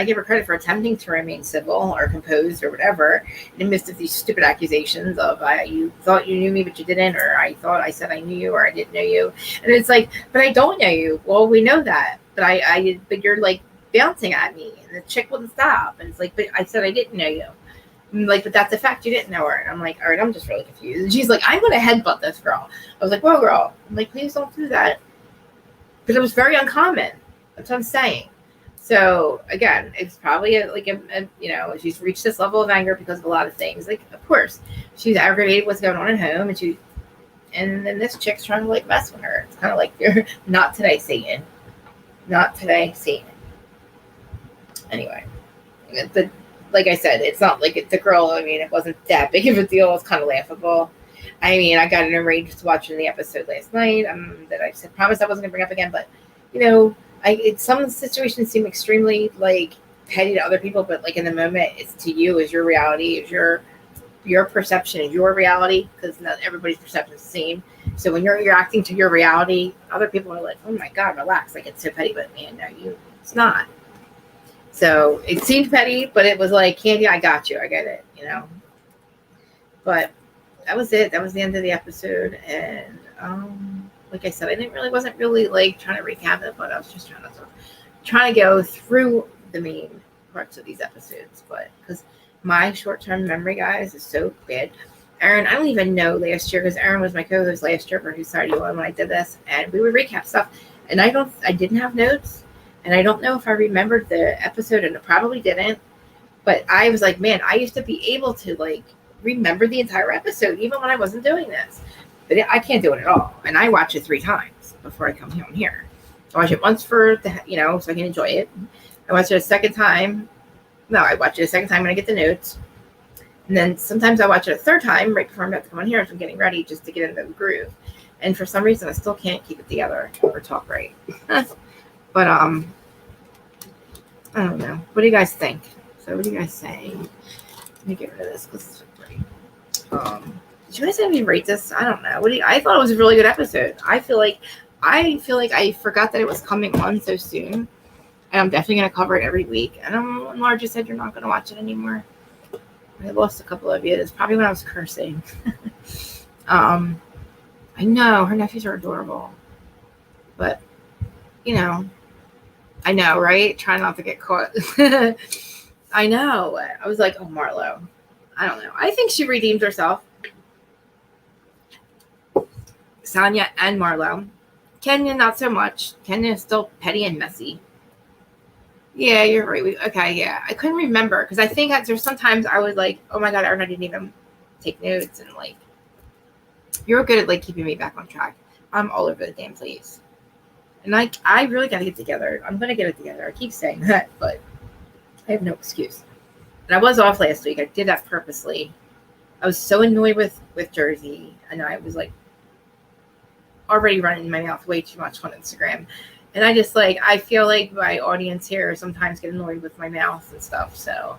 give her credit for attempting to remain civil or composed or whatever in the midst of these stupid accusations of, you thought you knew me, but you didn't, or I thought I said I knew you, or I didn't know you. And it's like, but I don't know you. Well, we know that. But you're like bouncing at me, and the chick wouldn't stop. And it's like, but I said I didn't know you. I'm like, but that's a fact, you didn't know her. And I'm like, all right, I'm just really confused. And she's like, I'm going to headbutt this girl. I was like, whoa, girl. I'm like, please don't do that. But it was very uncommon. That's what I'm saying. So again, it's probably she's reached this level of anger because of a lot of things. Like, of course, she's aggravated what's going on at home, and then this chick's trying to like mess with her. It's kind of like, you're not today, Satan. Not today, Satan. Anyway, like I said, it's not like the girl. I mean, it wasn't that big of a deal. It was kind of laughable. I mean, I got enraged watching the episode last night. That I said promised I wasn't going to bring up again, but some situations seem extremely like petty to other people, but like in the moment, it's to you, is your reality, is your perception, is your reality, because not everybody's perception is the same. So when you're reacting to your reality, other people are like, oh my God, relax. Like, it's so petty, but man, no, it's not. So it seemed petty, but it was like, Candy, I got you. I get it, But that was it. That was the end of the episode. And like I said, wasn't really like trying to recap it, but I was just trying to go through the main parts of these episodes. But because my short-term memory, guys, is so bad. Aaron, I don't even know last year, because Aaron was my co-host last year for Who's Side You On when I did this, and we would recap stuff. And I didn't have notes, and I don't know if I remembered the episode, and I probably didn't. But I was like, man, I used to be able to like remember the entire episode, even when I wasn't doing this. But I can't do it at all. And I watch it 3 times before I come home here. I watch it once for so I can enjoy it. I watch it a second time. No, I watch it a second time when I get the notes. And then sometimes I watch it a third time right before I'm about to come on here as I'm getting ready, just to get into the groove. And for some reason, I still can't keep it together or talk right. But I don't know. What do you guys think? So what do you guys say? Let me get rid of this because it's great. Did you guys have me rate this? I don't know. I thought it was a really good episode. I feel like I forgot that it was coming on so soon. And I'm definitely going to cover it every week. And Laura just said you're not going to watch it anymore. I lost a couple of you. It's probably when I was cursing. I know. Her nephews are adorable. But, I know, right? Try not to get caught. I know. I was like, oh, Marlo. I don't know. I think she redeemed herself. Sonia and Marlo. Kenya, not so much. Kenya is still petty and messy. Yeah, you're right. Yeah. I couldn't remember because I think there's sometimes I was like, oh my God, I didn't even take notes, and like, you're good at like keeping me back on track. I'm all over the damn place. And I really got to get together. I'm going to get it together. I keep saying that, but I have no excuse. And I was off last week. I did that purposely. I was so annoyed with Jersey, and I was like already running my mouth way too much on Instagram. And I just I feel like my audience here sometimes get annoyed with my mouth and stuff. So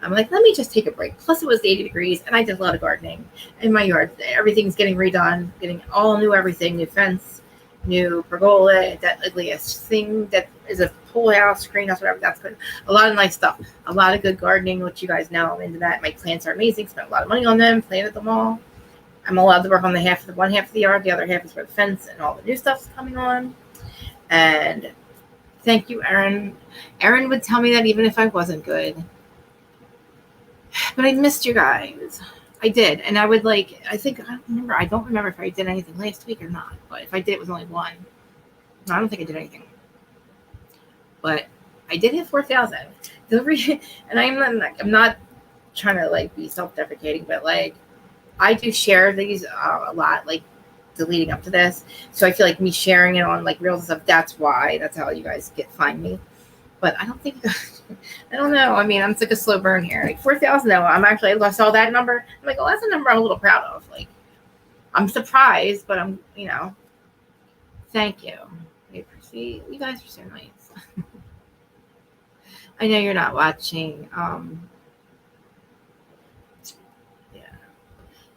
I'm like, let me just take a break. Plus it was 80 degrees and I did a lot of gardening in my yard. Everything's getting redone, getting all new everything, new fence, new pergola, that ugliest thing that is a pool house, greenhouse, whatever. That's good. A lot of nice stuff. A lot of good gardening, which you guys know I'm into that. My plants are amazing. Spent a lot of money on them, planted them all. I'm allowed to work on one half of the yard. The other half is for the fence and all the new stuff's coming on. And thank you, Aaron. Aaron would tell me that even if I wasn't good. But I missed you guys. I did. And I would I don't remember if I did anything last week or not. But if I did, it was only one. No, I don't think I did anything. But I did hit 4,000. And I'm not trying to be self-deprecating, but I do share these a lot, leading up to this. So I feel like me sharing it on Reels and stuff, that's how you guys find me. But I don't think, I don't know. I mean, I'm a slow burn here. 4,000 though, I saw that number. I'm like, oh, that's a number I'm a little proud of. I'm surprised, but I'm, thank you. I appreciate you guys are so nice. I know you're not watching.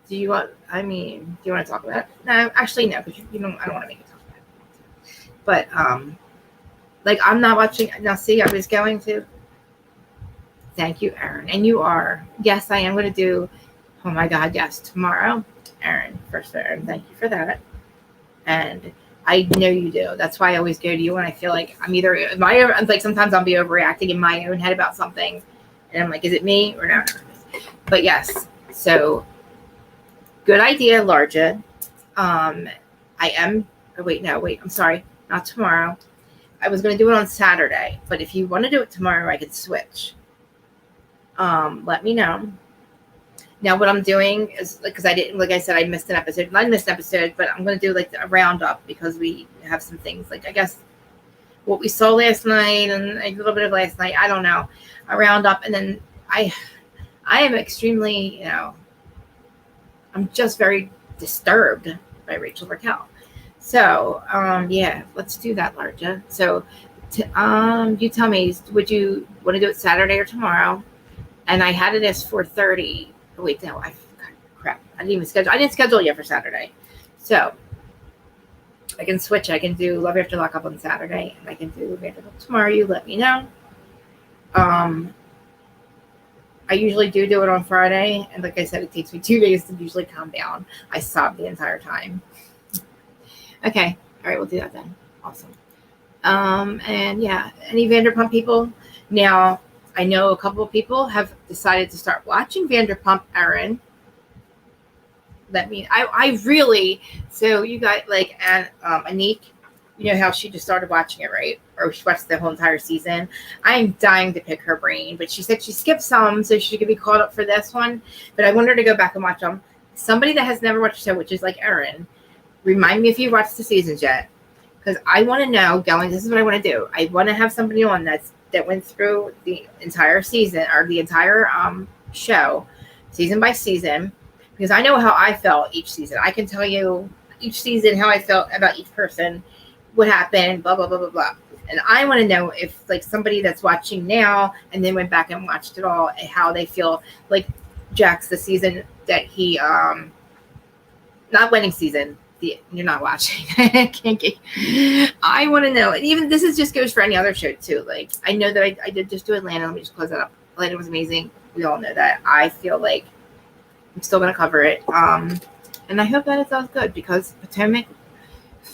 Do you want to talk about it? No, actually, no, because I don't want to make you talk about it. But, I'm not watching. Now, see, I was going to. Thank you, Aaron. And you are. Yes, I am going to do. Oh, my God, yes. Tomorrow, Aaron. First, Aaron, thank you for that. And I know you do. That's why I always go to you when I feel like I'm sometimes I'll be overreacting in my own head about something. And I'm like, is it me or no? But, yes. So. Good idea, Larja. I'm sorry. Not tomorrow. I was going to do it on Saturday, but if you want to do it tomorrow, I could switch. Let me know. Now, what I'm doing is, because I didn't, like I said, I missed an episode. I missed an episode, but I'm going to do a roundup because we have some things, I guess, what we saw last night and a little bit of last night. I don't know. A roundup. And then I am extremely, I'm just very disturbed by Rachel Raquel. So, let's do that, Larja. So, you tell me, would you want to do it Saturday or tomorrow? And I had it as 4:30. Oh, wait, no, crap. I didn't schedule it yet for Saturday. So, I can switch. I can do Love After Lockup on Saturday, and I can do Vanderpump tomorrow. You let me know. I usually do it on Friday, and like I said, it takes me 2 days to usually calm down. I sob the entire time. Okay, all right, we'll do that then. Awesome. And yeah, any Vanderpump people? Now, I know a couple of people have decided to start watching Vanderpump. Erin, I really, so you got like Anik, you know how she just started watching it, right? Or she watched the whole entire season. I'm dying to pick her brain, but she said she skipped some so she could be caught up for this one. But I want her to go back and watch them. Somebody that has never watched the show, which is like Erin, remind me if you watched the seasons yet, because I want to know. This is what I want to do. I want to have somebody on that went through the entire season or the entire show, season by season, because I know how I felt each season. I can tell you each season how I felt about each person, what happened, blah blah blah blah blah. And I want to know if like somebody that's watching now and then went back and watched it all, and how they feel. Like Jax, the season that he not winning season. You're not watching. I want to know. And even this is just goes for any other show too. Like I know that I did just do Atlanta. Let me just close that up. Atlanta was amazing. We all know that. I feel like I'm still gonna cover it. And I hope that it sounds good, because Potomac,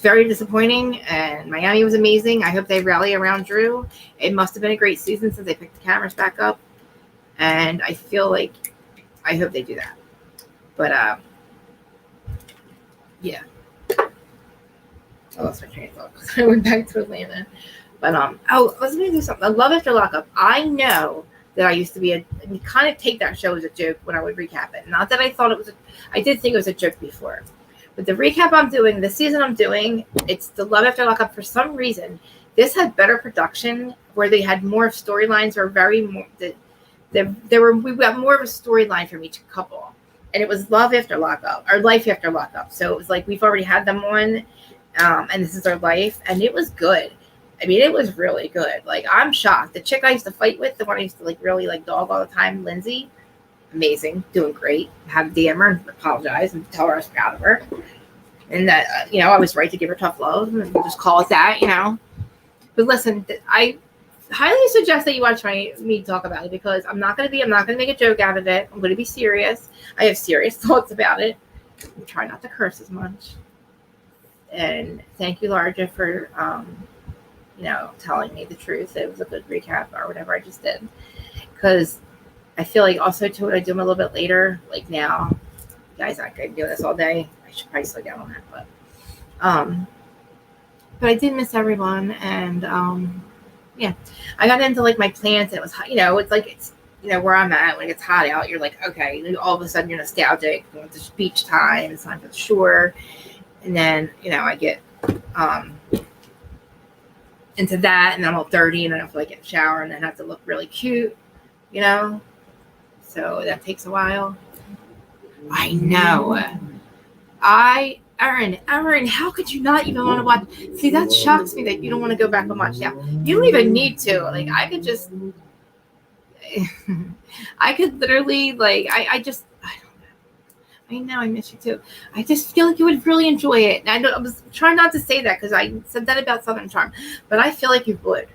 very disappointing, and Miami was amazing. I hope they rally around Drew. It must have been a great season since they picked the cameras back up, and I feel like I hope they do that. But yeah. I lost my train of thought because I went back to Atlanta. But let's do something. I Love After Lockup. I know that I used to be we kind of take that show as a joke when I would recap it. Not that I thought it was I did think it was a joke before. But the recap I'm doing, the season I'm doing, it's the Love After Lockup. For some reason, this had better production, where they had more storylines, or very more we got more of a storyline from each couple. And it was Love After Lockup, or Life After Lockup. So it was like we've already had them on. And this is our life, and it was good. I mean, it was really good. Like, I'm shocked. The chick I used to fight with, the one I used to like really like dog all the time, Lindsay, amazing, doing great. Have to DM her and apologize and tell her I was proud of her, and that I was right to give her tough love, and just call it that, But listen, I highly suggest that you watch me talk about it, because I'm not gonna make a joke out of it. I'm gonna be serious. I have serious thoughts about it. I'm trying not to curse as much. And thank you, Larja, for telling me the truth. It was a good recap or whatever I just did. Because I feel like also too, what I do them a little bit later, like now, guys, I could do this all day. I should probably slow down on that, but I did miss everyone, and yeah, I got into like my plants, and it was it's like it's where I'm at when it gets hot out. You're like, okay, all of a sudden you're nostalgic. You want this beach time. It's time for the shore. And then, I get into that, and then I'm all dirty, and I have to get in the shower, and then have to look really cute, So that takes a while. I know. Erin, how could you not even want to watch? See, that shocks me that you don't want to go back and watch now. You don't even need to. Like, I could just, I could literally, I know, I miss you too. I just feel like you would really enjoy it. And I was trying not to say that, because I said that about Southern Charm, but I feel like you would.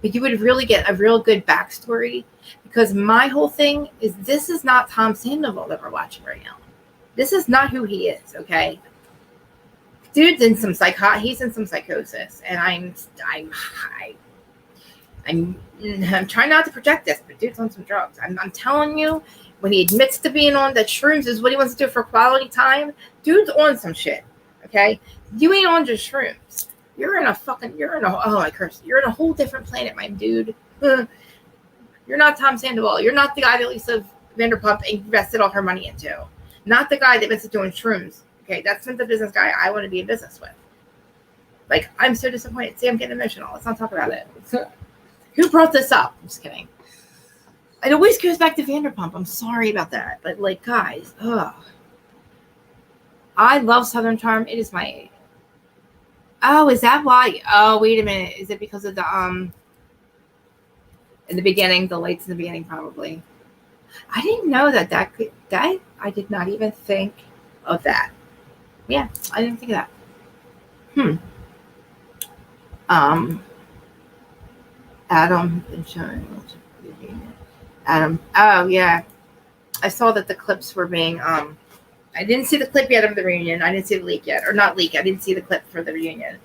But you would really get a real good backstory, because my whole thing is, this is not Tom Sandoval that we're watching right now. This is not who he is, okay? Dude's in some he's in some psychosis, and I'm trying not to project this, but dude's on some drugs. I'm telling you. When he admits to being on that shrooms is what he wants to do for quality time, dude's on some shit. Okay, you ain't on just shrooms. You're in a whole different planet, my dude. You're not Tom Sandoval. You're not the guy that Lisa Vanderpump invested all her money into. Not the guy that invested doing shrooms. Okay, that's not the business guy I want to be in business with. Like, I'm so disappointed. See, I'm getting emotional. Let's not talk about it. Who brought this up? I'm just kidding. It always goes back to Vanderpump. I'm sorry about that. But, guys, I love Southern Charm. It is my... Oh, is that why? Oh, wait a minute. Is it because of the, in the beginning, the lights in the beginning, probably. I didn't know that I did not even think of that. Yeah, I didn't think of that. Um, Adam Adam. Oh yeah, I saw that the clips were being. I didn't see the clip yet of the reunion. I didn't see the leak yet, or not leak. I didn't see the clip for the reunion.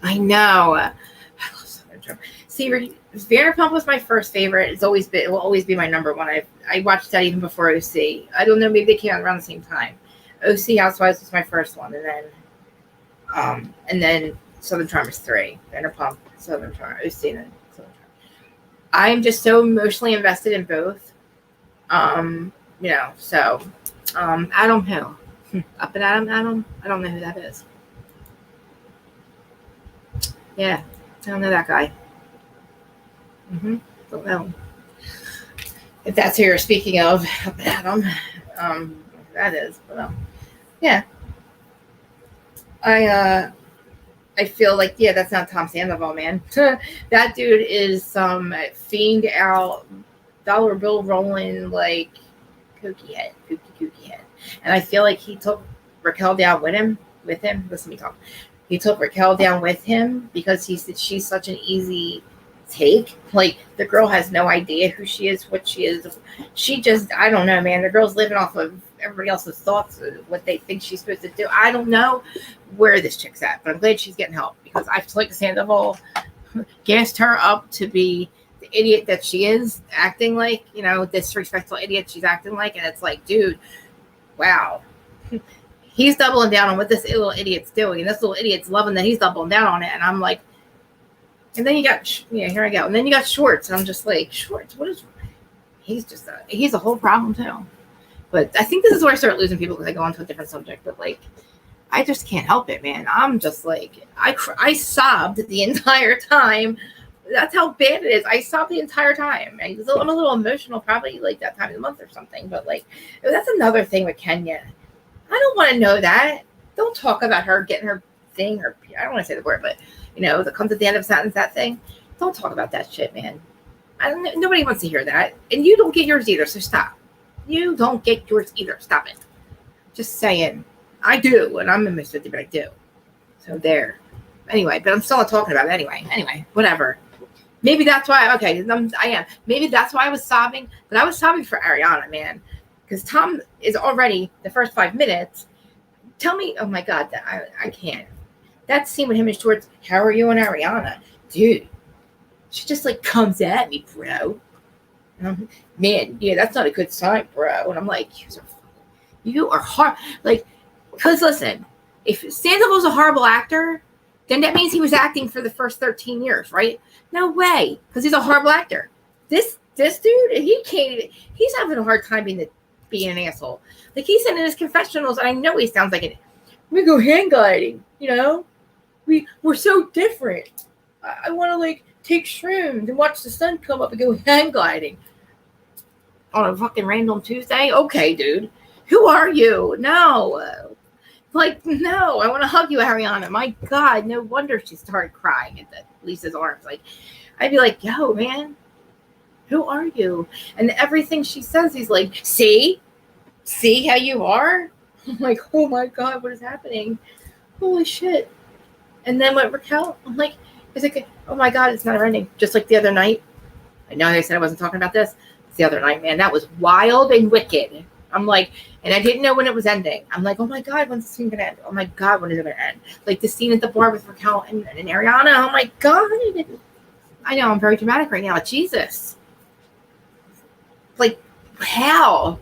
I know. I love Southern Charm. See, Vanderpump was my first favorite. It will always be my number one. I watched that even before OC. I don't know, maybe they came out around the same time. OC Housewives was my first one, and then Southern Charm is 3. Vanderpump, Southern Charm, OC, and then Southern Charm. I'm just so emotionally invested in both. So Adam who? Up and Adam? I don't know who that is. Yeah, I don't know that guy. Don't know. If that's who you're speaking of, Up and Adam. That is, but yeah. I feel like, yeah, that's not Tom Sandoval, man. That dude is some fiend out, dollar bill rolling, like, kooky head. And I feel like he took Raquel down with him. Listen to me talk. He took Raquel down with him because she's such an easy take. Like, the girl has no idea who she is, what she is. She just, I don't know, man. The girl's living off of everybody else's thoughts, what they think she's supposed to do. I don't know where this chick's at, but I'm glad she's getting help because I feel like Sandoval gassed her up to be the idiot that she is, acting like, disrespectful idiot she's acting like. And it's like, dude, wow. He's doubling down on what this little idiot's doing, and this little idiot's loving that he's doubling down on it. And I'm like, and then you got, here I go. And then you got Schwartz, and I'm just like, Schwartz, what is? He's a whole problem too. But I think this is where I start losing people because I go on to a different subject. But like, I just can't help it, man. I'm just like, I sobbed the entire time. That's how bad it is. I sobbed the entire time. I'm a little emotional, probably like that time of the month or something. But like, that's another thing with Kenya. I don't want to know that. Don't talk about her getting her thing, or I don't want to say the word, but that comes at the end of a sentence, that thing. Don't talk about that shit, man. Nobody wants to hear that. And you don't get yours either, so stop. You don't get yours either. Stop it. Just saying. I do, and I'm in Miss 50, but I do. So there. Anyway, but I'm still not talking about it anyway. Anyway, whatever. Maybe that's why, I am. Maybe that's why I was sobbing, but I was sobbing for Ariana, man. Because Tom is already the first 5 minutes. Tell me, oh my God, I can't. That scene with him and Schwartz, how are you and Ariana? Dude, she just like comes at me, bro. Man, yeah, that's not a good sign, bro. And I'm like, you are hard. Like, because listen, if Sandoval's a horrible actor, then that means he was acting for the first 13 years, right? No way, because he's a horrible actor. This dude, he can't even, he's having a hard time being an asshole. Like, he's in his confessionals, and I know he sounds like it. We go hang gliding, we're so different. I want to like take shrooms and watch the sun come up and go hang gliding on a fucking random Tuesday. Okay, dude, who are you? No, no, I want to hug you, Ariana. My God, no wonder she started crying at Lisa's arms. Like, I'd be like, yo, man, who are you? And everything she says, he's like, see how you are? I'm like, oh my God, what is happening? Holy shit. And then with Raquel, I'm like, it's like, oh my God, it's not ending. Just like the other night. I know they said I wasn't talking about this. It's the other night, man. That was wild and wicked. I'm like, and I didn't know when it was ending. I'm like, oh my God, when's the scene gonna end? Oh my God, when is it gonna end? Like the scene at the bar with Raquel and Ariana. Oh my God. I know I'm very dramatic right now. Jesus. Like, how?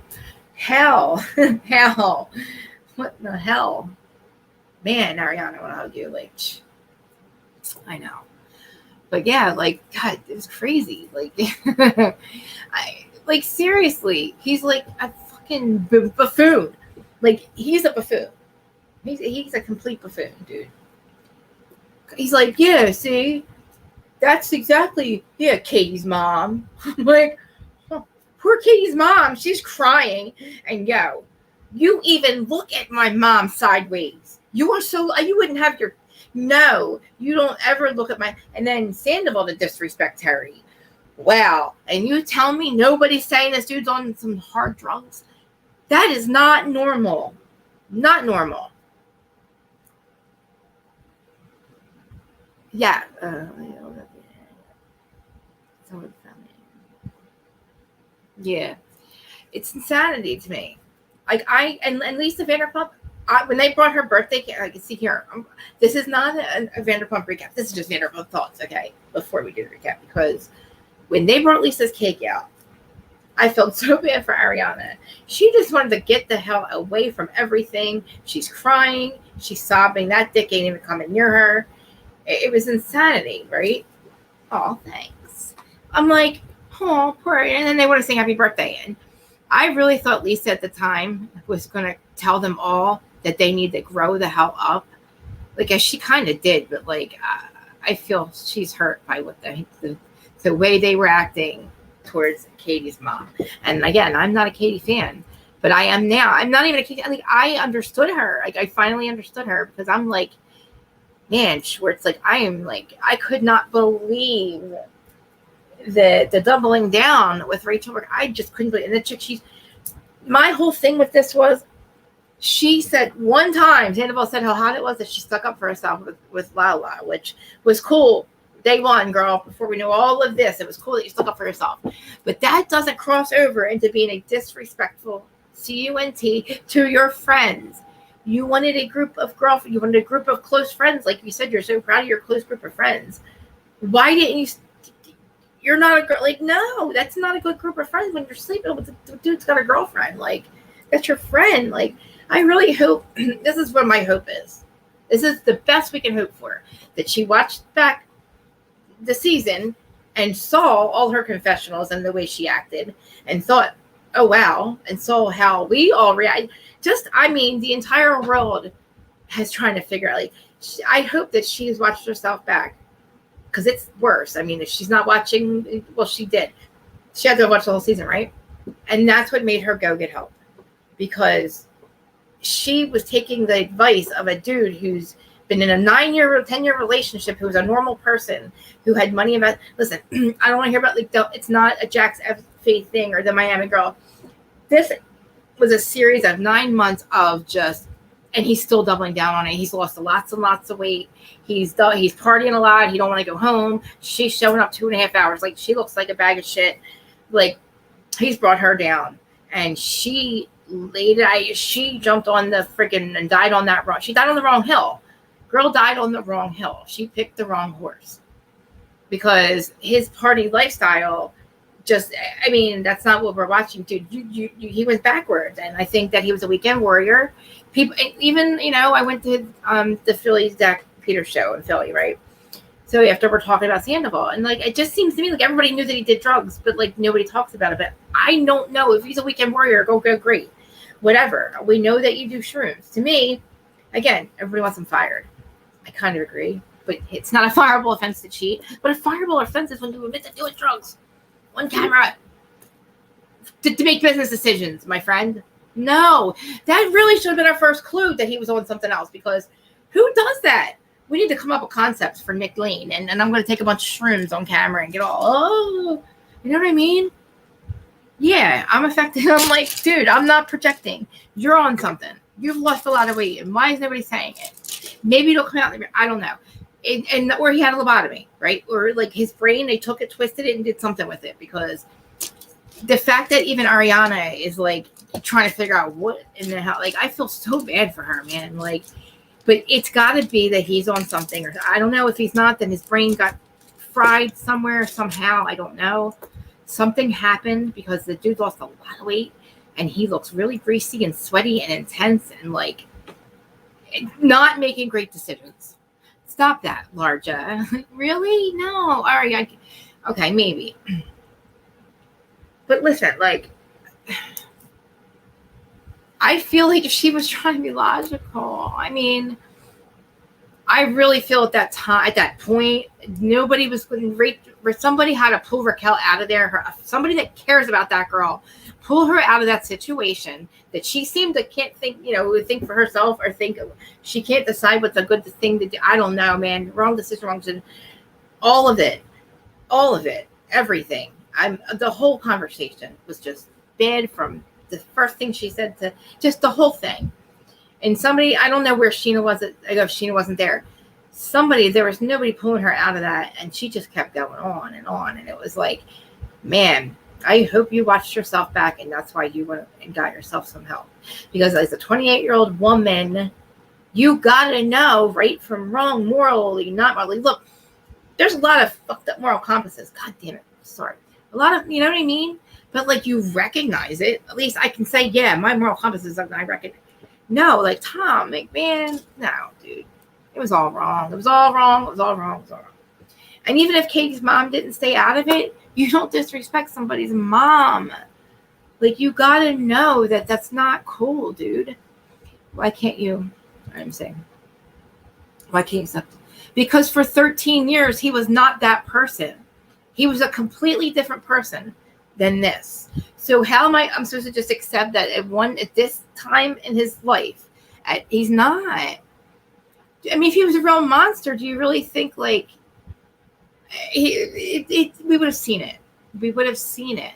What the hell? Man, Ariana, I want to hug you. Like, I know. But yeah, like, God, it was crazy. Like, seriously, he's like a fucking buffoon. Like, he's a buffoon. He's a complete buffoon, dude. He's like, yeah, see, that's exactly, yeah, Katie's mom. I'm like, oh, poor Katie's mom. She's crying. And yo, you even look at my mom sideways. You wouldn't have your, no, you don't ever look at and then Sandoval to disrespect Terry. Wow. And you tell me nobody's saying this dude's on some hard drugs? That is not normal. Not normal. Yeah. Yeah. It's insanity to me. Like and Lisa Vanderpump, when they brought her birthday cake, I can see here. This is not a Vanderpump recap. This is just Vanderpump thoughts. Okay, before we do the recap, because when they brought Lisa's cake out, I felt so bad for Ariana. She just wanted to get the hell away from everything. She's crying. She's sobbing. That dick ain't even coming near her. It was insanity, right? Oh, thanks. I'm like, oh, poor. And then they want to sing happy birthday. And I really thought Lisa at the time was going to tell them all that they need to grow the hell up. Like, as she kind of did, but like, I feel she's hurt by what the way they were acting towards Katie's mom. And again, I'm not a Katie fan, but I am now. I'm not even a Katie. Like, I understood her. Like, I finally understood her, because I'm like, man, Schwartz, like, I could not believe the doubling down with Rachel. I just couldn't believe it. And the chick, my whole thing with this was, she said one time, Sandoval said how hot it was that she stuck up for herself with Lala, which was cool. Day one, girl, before we knew all of this, it was cool that you stuck up for yourself. But that doesn't cross over into being a disrespectful CUNT to your friends. You wanted a group of girlfriends. You wanted a group of close friends. Like you said, you're so proud of your close group of friends. Why didn't you? You're not a girl. Like, no, that's not a good group of friends when you're sleeping with the dude's got a girlfriend. Like, that's your friend. Like, I really hope, this is what my hope is. This is the best we can hope for. That she watched back the season and saw all her confessionals and the way she acted and thought, oh, wow, and saw how we all react. The entire world has trying to figure out, like, I hope that she's watched herself back, because it's worse. I mean, if she's not watching, well, she did. She had to watch the whole season, right? And that's what made her go get help, because she was taking the advice of a dude who's been in a 9-year or 10-year relationship, who's a normal person, who had money about. Listen, I don't want to hear about, like, it's not a Jack's Faith thing or the Miami girl. This was a series of 9 months of just, and he's still doubling down on it. He's lost lots and lots of weight. He's partying a lot. He don't want to go home. She's showing up 2.5 hours. Like, she looks like a bag of shit. Like, he's brought her down, and she jumped on the freaking and died on that wrong. She died on the wrong hill. Girl died on the wrong hill. She picked the wrong horse, because his party lifestyle just, I mean, that's not what we're watching, dude. He went backwards, and I think that he was a weekend warrior. People, even, I went to the Philly Zach Peters show in Philly, right? So after we're talking about Sandoval, and like, it just seems to me like everybody knew that he did drugs, but like nobody talks about it. But I don't know if he's a weekend warrior. Go great, whatever. We know that you do shrooms. To me, again, everybody wants him fired. I kind of agree, but it's not a fireable offense to cheat. But a fireable offense is when you admit to doing drugs on camera to make business decisions, my friend. No, that really should have been our first clue that he was on something else, because who does that? We need to come up with concepts for Nick Lane, and I'm going to take a bunch of shrooms on camera and get all, you know what I mean? Yeah, I'm affected. I'm like, dude, I'm not projecting. You're on something. You've lost a lot of weight, and why is nobody saying it? Maybe it'll come out. I don't know. Or he had a lobotomy, right? Or like his brain, they took it, twisted it, and did something with it, because the fact that even Ariana is like trying to figure out what in the hell, like, I feel so bad for her, man. Like, but it's got to be that he's on something, or I don't know. If he's not, then his brain got fried somewhere, somehow. I don't know. Something happened, because the dude lost a lot of weight, and he looks really greasy and sweaty and intense and like not making great decisions. Stop that, Larja. Really? No. All right. Okay, maybe. But listen, like, I feel like if she was trying to be logical, I mean, I really feel at that time, at that point, nobody was going to somebody had to pull Raquel out of there. Somebody that cares about that girl, pull her out of that situation that she seemed to can't think, think for herself, or think she can't decide what's a good thing to do. I don't know, man. Wrong decision. All of it, everything. The whole conversation was just bad, from the first thing she said to just the whole thing. And somebody, I don't know where Sheena was. I go, Sheena wasn't there. there was nobody pulling her out of that, and she just kept going on and on. And it was like, man, I hope you watched yourself back, and that's why you went and got yourself some help. Because as a 28-year-old woman, you gotta know right from wrong, morally, not morally. Look, there's a lot of fucked up moral compasses. God damn it. Sorry. A lot of, you know what I mean? But like, you recognize it. At least I can say, yeah, my moral compass is something I recognize. No, like Tom McMahon, no, dude. It was all wrong. It was all wrong. It was all wrong. It was all wrong. And even if Katie's mom didn't stay out of it, you don't disrespect somebody's mom. Like, you gotta know that that's not cool, dude. Why can't you? I'm saying, why can't you accept it? Because for 13 years, he was not that person. He was a completely different person than this. So how am I'm supposed to just accept that at this time in his life, he's not? I mean, if he was a real monster, do you really think like we would have seen it? We would have seen it.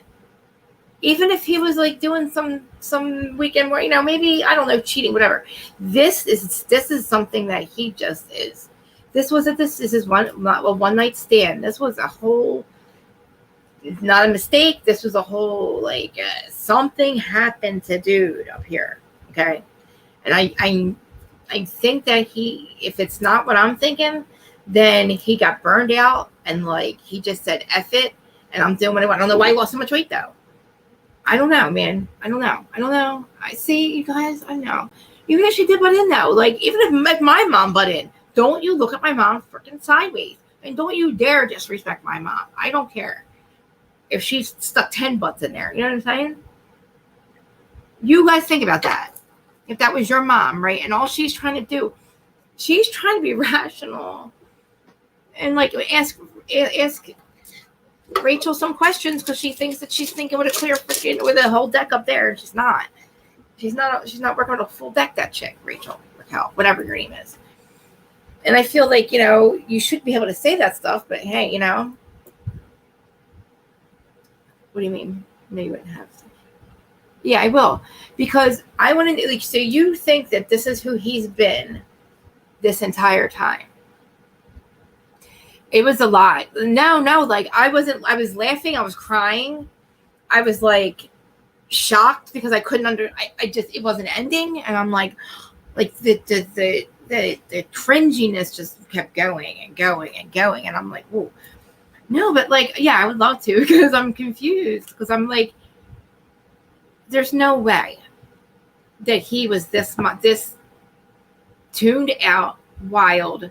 Even if he was like doing some weekend where, you know, maybe, I don't know, cheating, whatever. This is something that he just is. This is not a one night stand. This was a whole, not a mistake. This was a whole, like, something happened to dude up here. Okay. And I think that if it's not what I'm thinking, then he got burned out and like, he just said, F it. And I'm doing what I want. I don't know why he lost so much weight though. I don't know, man. I don't know. I see, you guys. I know. Even if she did butt in though, like, even if my mom butt in, don't you look at my mom freaking sideways. And don't you dare disrespect my mom. I don't care if she's stuck 10 butts in there. You know what I'm saying? You guys think about that. If that was your mom, right? And all she's trying to do, she's trying to be rational. And like, ask Rachel some questions because she thinks that she's thinking with a clear freaking, with a whole deck up there. She's not. She's not working with a full deck, that chick, Rachel, Raquel, whatever your name is. And I feel like, you know, you should be able to say that stuff, but hey, you know. What do you mean? No, you wouldn't have to. Yeah, I will. Because I want to, like, so you think that this is who he's been this entire time. It was a lie. No, like, I was laughing, I was crying. I was like shocked because I couldn't it wasn't ending. And I'm like the cringiness just kept going and going and going. And I'm like, whoa. No, but like, yeah, I would love to because I'm confused. Because I'm like, there's no way that he was this tuned out, wild.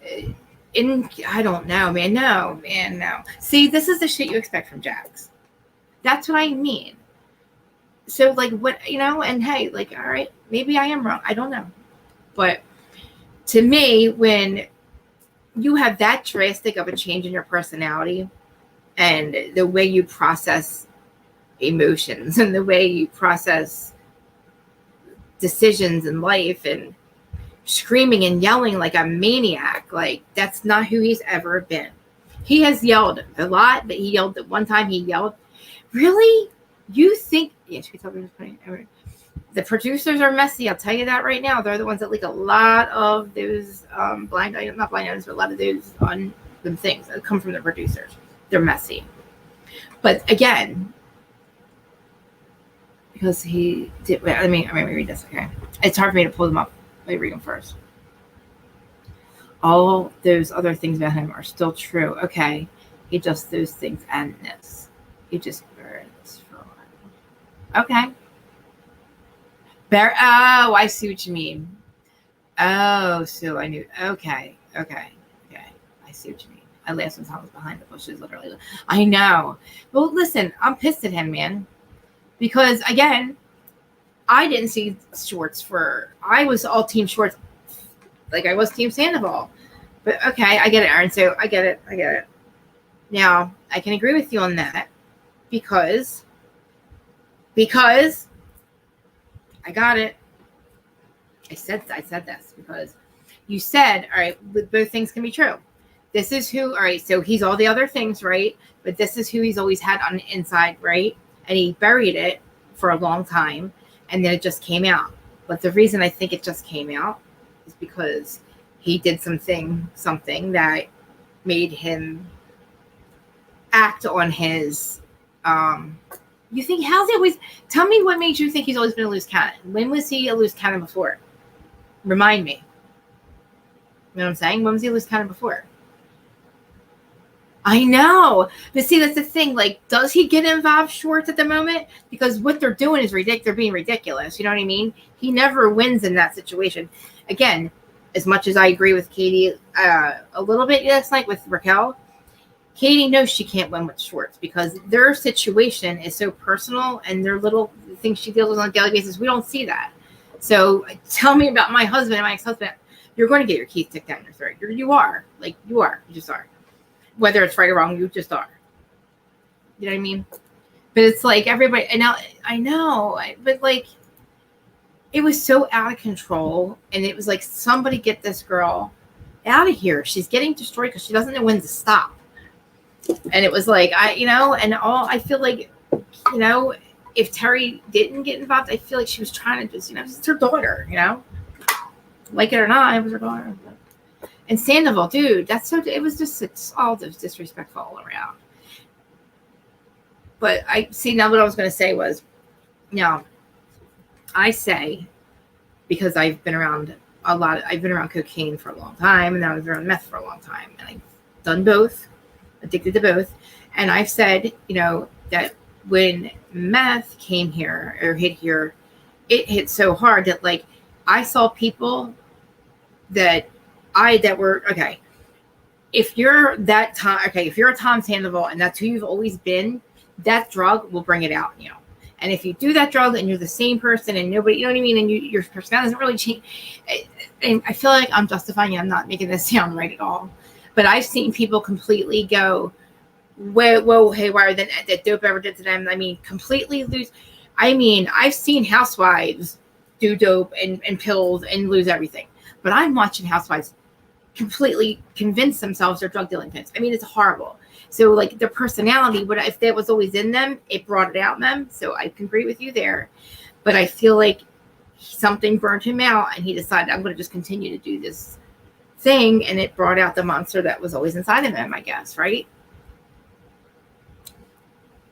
I don't know, man. No. See, this is the shit you expect from Jax. That's what I mean. So, like, what, you know, and hey, like, all right, maybe I am wrong. I don't know. But to me, when you have that drastic of a change in your personality and the way you process emotions and the way you process decisions in life and screaming and yelling like a maniac, like, that's not who he's ever been. He has yelled a lot, but he yelled at one time. He yelled, really? You think? Yeah, she told me the producers are messy. I'll tell you that right now. They're the ones that leak a lot of those not blind items, but a lot of those on them things that come from the producers. They're messy. But again, because he did. Let me read this. Okay, it's hard for me to pull them up. Let me read them first. All those other things about him are still true. Okay, he just those things and this. He just burns for a while. Okay. Oh, I see what you mean. Oh, so I knew. Okay. I see what you mean. I laughed when Tom was behind the bushes, literally. I know. Well, listen, I'm pissed at him, man. Because, again, I didn't see shorts I was all team shorts. Like, I was team Sandoval. But, okay, I get it, Aaron. So, I get it. Now, I can agree with you on that. Because I got it. I said this because you said, all right, both things can be true. This is who, all right, so he's all the other things, right? But this is who he's always had on the inside, right? And he buried it for a long time, and then it just came out. But the reason I think it just came out is because he did something that made him act on his, you think, how's he always, tell me what made you think he's always been a loose cannon? When was he a loose cannon before? Remind me. You know what I'm saying? When was he a loose cannon before? I know. But see, that's the thing. Like, does he get involved Schwartz at the moment? Because what they're doing is ridiculous. They're being ridiculous. You know what I mean? He never wins in that situation. Again, as much as I agree with Katie a little bit last night with Raquel, Katie knows she can't win with Schwartz because their situation is so personal and their little things she deals with on a daily basis. We don't see that. So tell me about my husband and my ex-husband. You're going to get your keys stick down your throat. You are. Like, you are. You just are. Whether it's right or wrong, you just are. You know what I mean? But it's like everybody, and now I know, but like, it was so out of control. And it was like, somebody get this girl out of here. She's getting destroyed because she doesn't know when to stop. And it was like, I feel like, if Terry didn't get involved, I feel like she was trying to just, it's her daughter, like it or not, it was her daughter. And Sandoval, dude, it was just, it's all disrespectful all around. But now what I was going to say was, I say, because I've been around cocaine for a long time, and then I was around meth for a long time, and I've done both, addicted to both. And I've said, that when meth came here or hit here, it hit so hard that like I saw people that were okay. If you're if you're a Tom Sandoval and that's who you've always been, that drug will bring it out in you. And if you do that drug and you're the same person and nobody, you know what I mean, and your personality doesn't really change, and I feel like I'm justifying it. I'm not making this sound right at all, but I've seen people completely go, whoa, haywire than that dope ever did to them. I mean, completely lose. I mean, I've seen housewives do dope and pills and lose everything, but I'm watching housewives completely convince themselves they're drug dealing pins. I mean, it's horrible. So like their personality, if that was always in them, it brought it out in them. So I can agree with you there, but I feel like something burned him out and he decided, I'm going to just continue to do this thing. And it brought out the monster that was always inside of him, I guess. Right.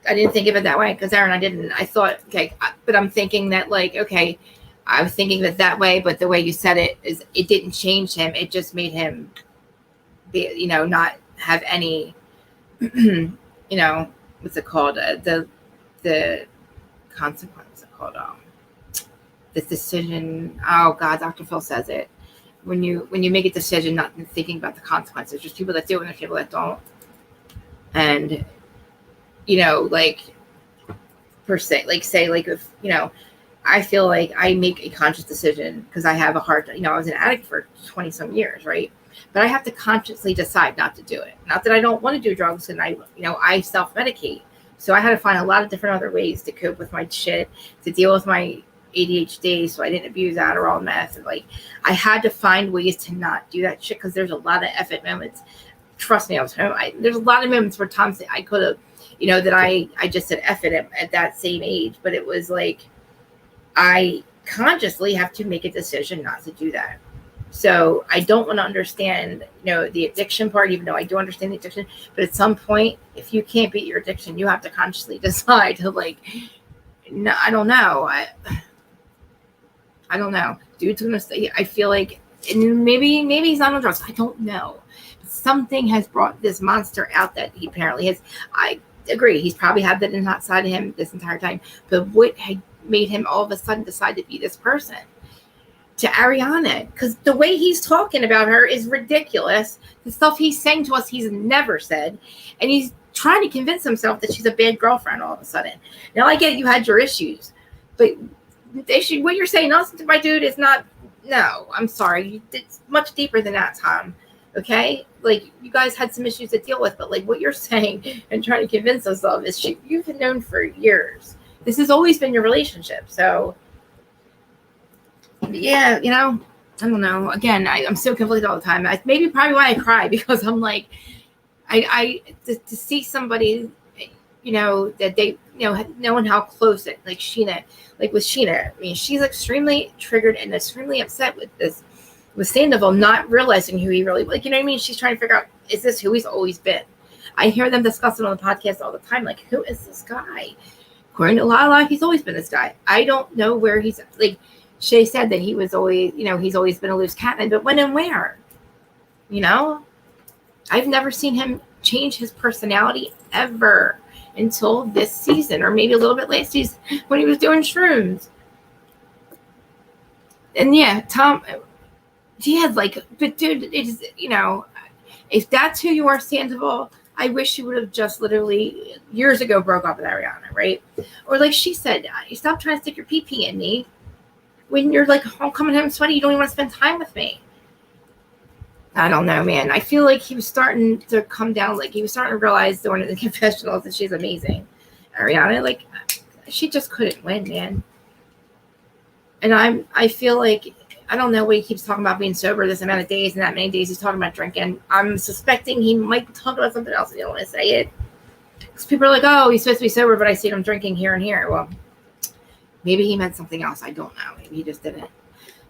I didn't think of it that way because Aaron, I didn't. I thought, okay, but I'm thinking that like, okay, I was thinking that way, but the way you said it is, it didn't change him. It just made him be, not have any, what's it called? The consequence, what's it called? This decision. Oh God, Dr. Phil says it. When you make a decision, not thinking about the consequences, there's people that do and there's people that don't. And, like per se, like say, like if, I feel like I make a conscious decision because I have a heart, I was an addict for 20 some years. Right. But I have to consciously decide not to do it. Not that I don't want to do drugs and I self-medicate. So I had to find a lot of different other ways to cope with my shit, to deal with my ADHD. So I didn't abuse Adderall and meth. And like, I had to find ways to not do that shit because there's a lot of effort moments. Trust me, I was home. There's a lot of moments where times I could have, that I just said F it at that same age. But it was like, I consciously have to make a decision not to do that. So I don't want to understand, the addiction part, even though I do understand the addiction. But at some point, if you can't beat your addiction, you have to consciously decide to like, no, I don't know. I don't know. Dude's going to stay. I feel like, and maybe he's not on drugs. I don't know. Something has brought this monster out that he apparently has. I agree. He's probably had that inside of him this entire time. But what had made him all of a sudden decide to be this person? To Ariana, because the way he's talking about her is ridiculous. The stuff he's saying to us, he's never said. And he's trying to convince himself that she's a bad girlfriend all of a sudden. Now, I get it, you had your issues. But what you're saying, my dude, is not, no, I'm sorry. It's much deeper than that, Tom. Okay? Like, you guys had some issues to deal with, but like what you're saying and trying to convince us of is you've been known for years. This has always been your relationship. So, yeah, I don't know. Again, I'm so conflicted all the time. Maybe probably why I cry, because I'm like, to see somebody, that they, knowing how close it, like Sheena, like with Sheena, I mean, she's extremely triggered and extremely upset with this with Sandoval, not realizing who he really, like, you know what I mean? She's trying to figure out, is this who he's always been? I hear them discuss it on the podcast all the time. Like, who is this guy? According to Lala, he's always been this guy. I don't know where he's, like, Shay said that he was always, you know, he's always been a loose cannon, but when and where? You know? I've never seen him change his personality ever until this season, or maybe a little bit last season when he was doing shrooms. And yeah, Tom, he had like, but dude, it is, you know, if that's who you are, Sandoval, I wish you would have just literally years ago broke up with Ariana, right? Or like she said, you stop trying to stick your pee in me when you're like, I'm coming home sweaty, you don't even want to spend time with me. I don't know, man. I feel like he was starting to come down, like he was starting to realize during the confessionals that she's amazing. Ariana, like, she just couldn't win, man. And I feel like, I don't know what he keeps talking about being sober this amount of days and that many days he's talking about drinking. I'm suspecting he might talk about something else and he don't want to say it. Because people are like, oh, he's supposed to be sober, but I see him drinking here and here. Well, maybe he meant something else. I don't know. Maybe he just didn't.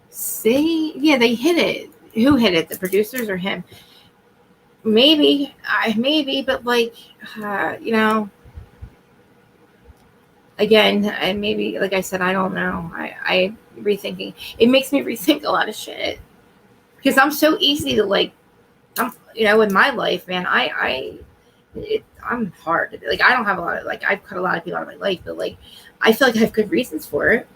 See? Yeah, they hit it. Who hit it? The producers or him? Maybe, but like, you know, again, and maybe, like I said, I don't know. I rethinking. It makes me rethink a lot of shit because I'm so easy to like, you know, in my life, man, I'm hard to be like, I don't have a lot of, like, I've cut a lot of people out of my life, but like, I feel like I have good reasons for it.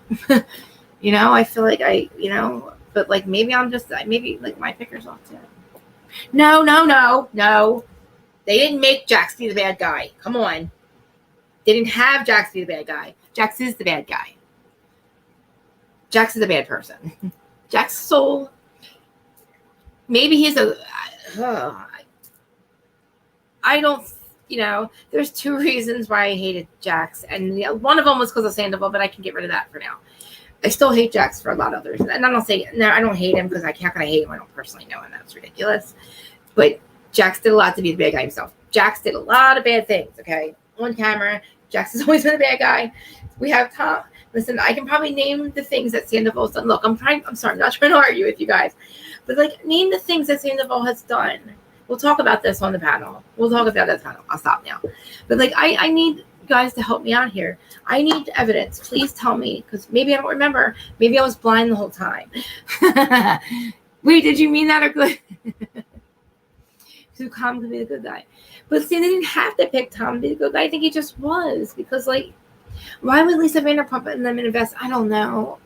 You know, I feel like you know, but like, maybe I'm just, maybe like my picker's off too. No. They didn't make Jax be the bad guy. Come on. They didn't have Jax be the bad guy. Jax is the bad guy. Jax is a bad person. Jax's soul. Maybe he's I don't, you know, there's two reasons why I hated Jax. And one of them was because of Sandoval, but I can get rid of that for now. I still hate Jax for a lot of others. And I don't say, no, I don't hate him because I can't hate him. I don't personally know him. That's ridiculous. But Jax did a lot to be the bad guy himself. Jax did a lot of bad things, okay? On camera, Jax has always been a bad guy. We have Tom. Listen, I can probably name the things that Sandoval's done. Look, I'm sorry, I'm not trying to argue with you guys. But, like, name the things that Sandoval has done. We'll talk about this on the panel. We'll talk about that panel. I'll stop now. But, like, I need you guys to help me out here. I need evidence. Please tell me, because maybe I don't remember. Maybe I was blind the whole time. Wait, did you mean that or good? So Tom could be the good guy. But see, they didn't have to pick Tom to be the good guy. I think he just was. Because, like, why would Lisa Vanderpump and them invest? I don't know.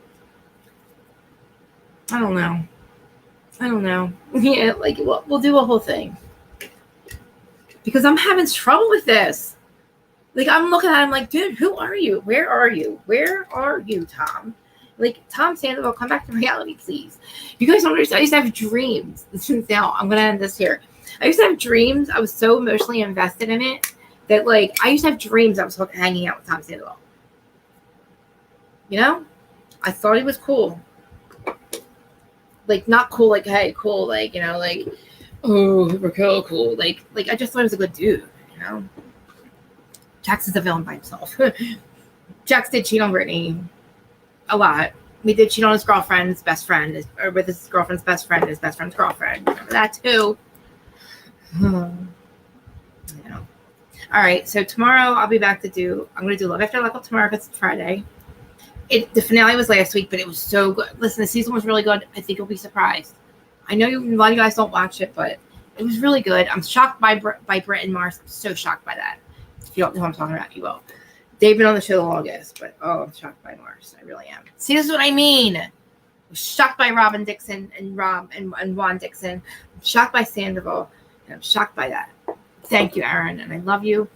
Yeah, like, we'll do a whole thing. Because I'm having trouble with this. Like, I'm looking at him like, dude, who are you? Where are you? Where are you, Tom? Like, Tom Sandoval, come back to reality, please. You guys don't understand. I used to have dreams. Now, I'm going to end this here. I used to have dreams. I was so emotionally invested in it that, like, I used to have dreams I was hanging out with Tom Sandoval. You know? I thought he was cool. Like, not cool, like, hey, cool, like, you know, like, oh, we're cool. Like, I just thought he was a good dude, you know? Jax is a villain by himself. Jax did cheat on Brittany a lot. He did cheat on his girlfriend's best friend, or with his girlfriend's best friend, his best friend's girlfriend. Remember that, too? You know. All right, so tomorrow I'll be back I'm going to do Love After Lockup tomorrow because it's Friday. The finale was last week, but it was so good. Listen, the season was really good. I think you'll be surprised. I know a lot of you guys don't watch it, but it was really good. I'm shocked by Brett and Mars. I'm so shocked by that. If you don't know who I'm talking about, you will. They've been on the show the longest, but I'm shocked by Mars. I really am. See, this is what I mean. I'm shocked by Robin Dixon and Juan Dixon. I'm shocked by Sandoval, and I'm shocked by that. Thank you, Aaron, and I love you.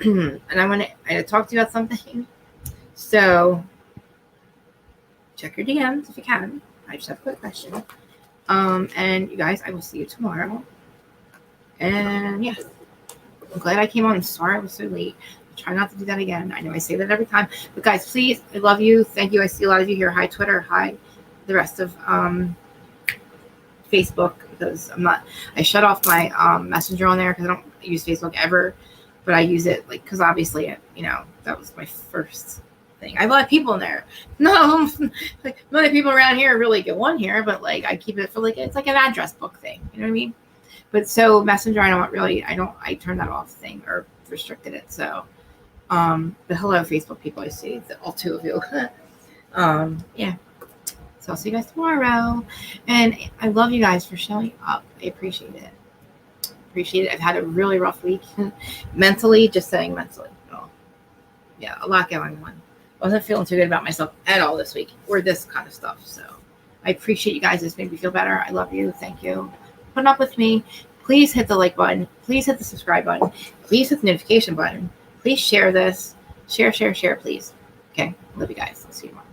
And I want to talk to you about something. So check your DMs if you can. I just have a quick question. And you guys, I will see you tomorrow. And yeah, I'm glad I came on. I'm sorry I was so late. I'll try not to do that again. I know I say that every time. But guys, please, I love you. Thank you. I see a lot of you here. Hi, Twitter. Hi, the rest of Facebook, because I shut off my messenger on there because I don't use Facebook ever. But I use it, like, because obviously, that was my first thing. I have a lot of people in there. No, like a lot of people around here really get one here, but like I keep it for like it's like an address book thing. You know what I mean? But so Messenger, I turned that off thing or restricted it. So, but hello, Facebook people, I see all two of you. Yeah. So I'll see you guys tomorrow. And I love you guys for showing up. I appreciate it. I've had a really rough week mentally, just saying mentally. Oh, yeah, a lot going on. Wasn't feeling too good about myself at all this week or this kind of stuff. So I appreciate you guys. This made me feel better. I love you. Thank you. Putting up with me. Please hit the like button. Please hit the subscribe button. Please hit the notification button. Please share this. Share, please. Okay. Love you guys. I'll see you tomorrow.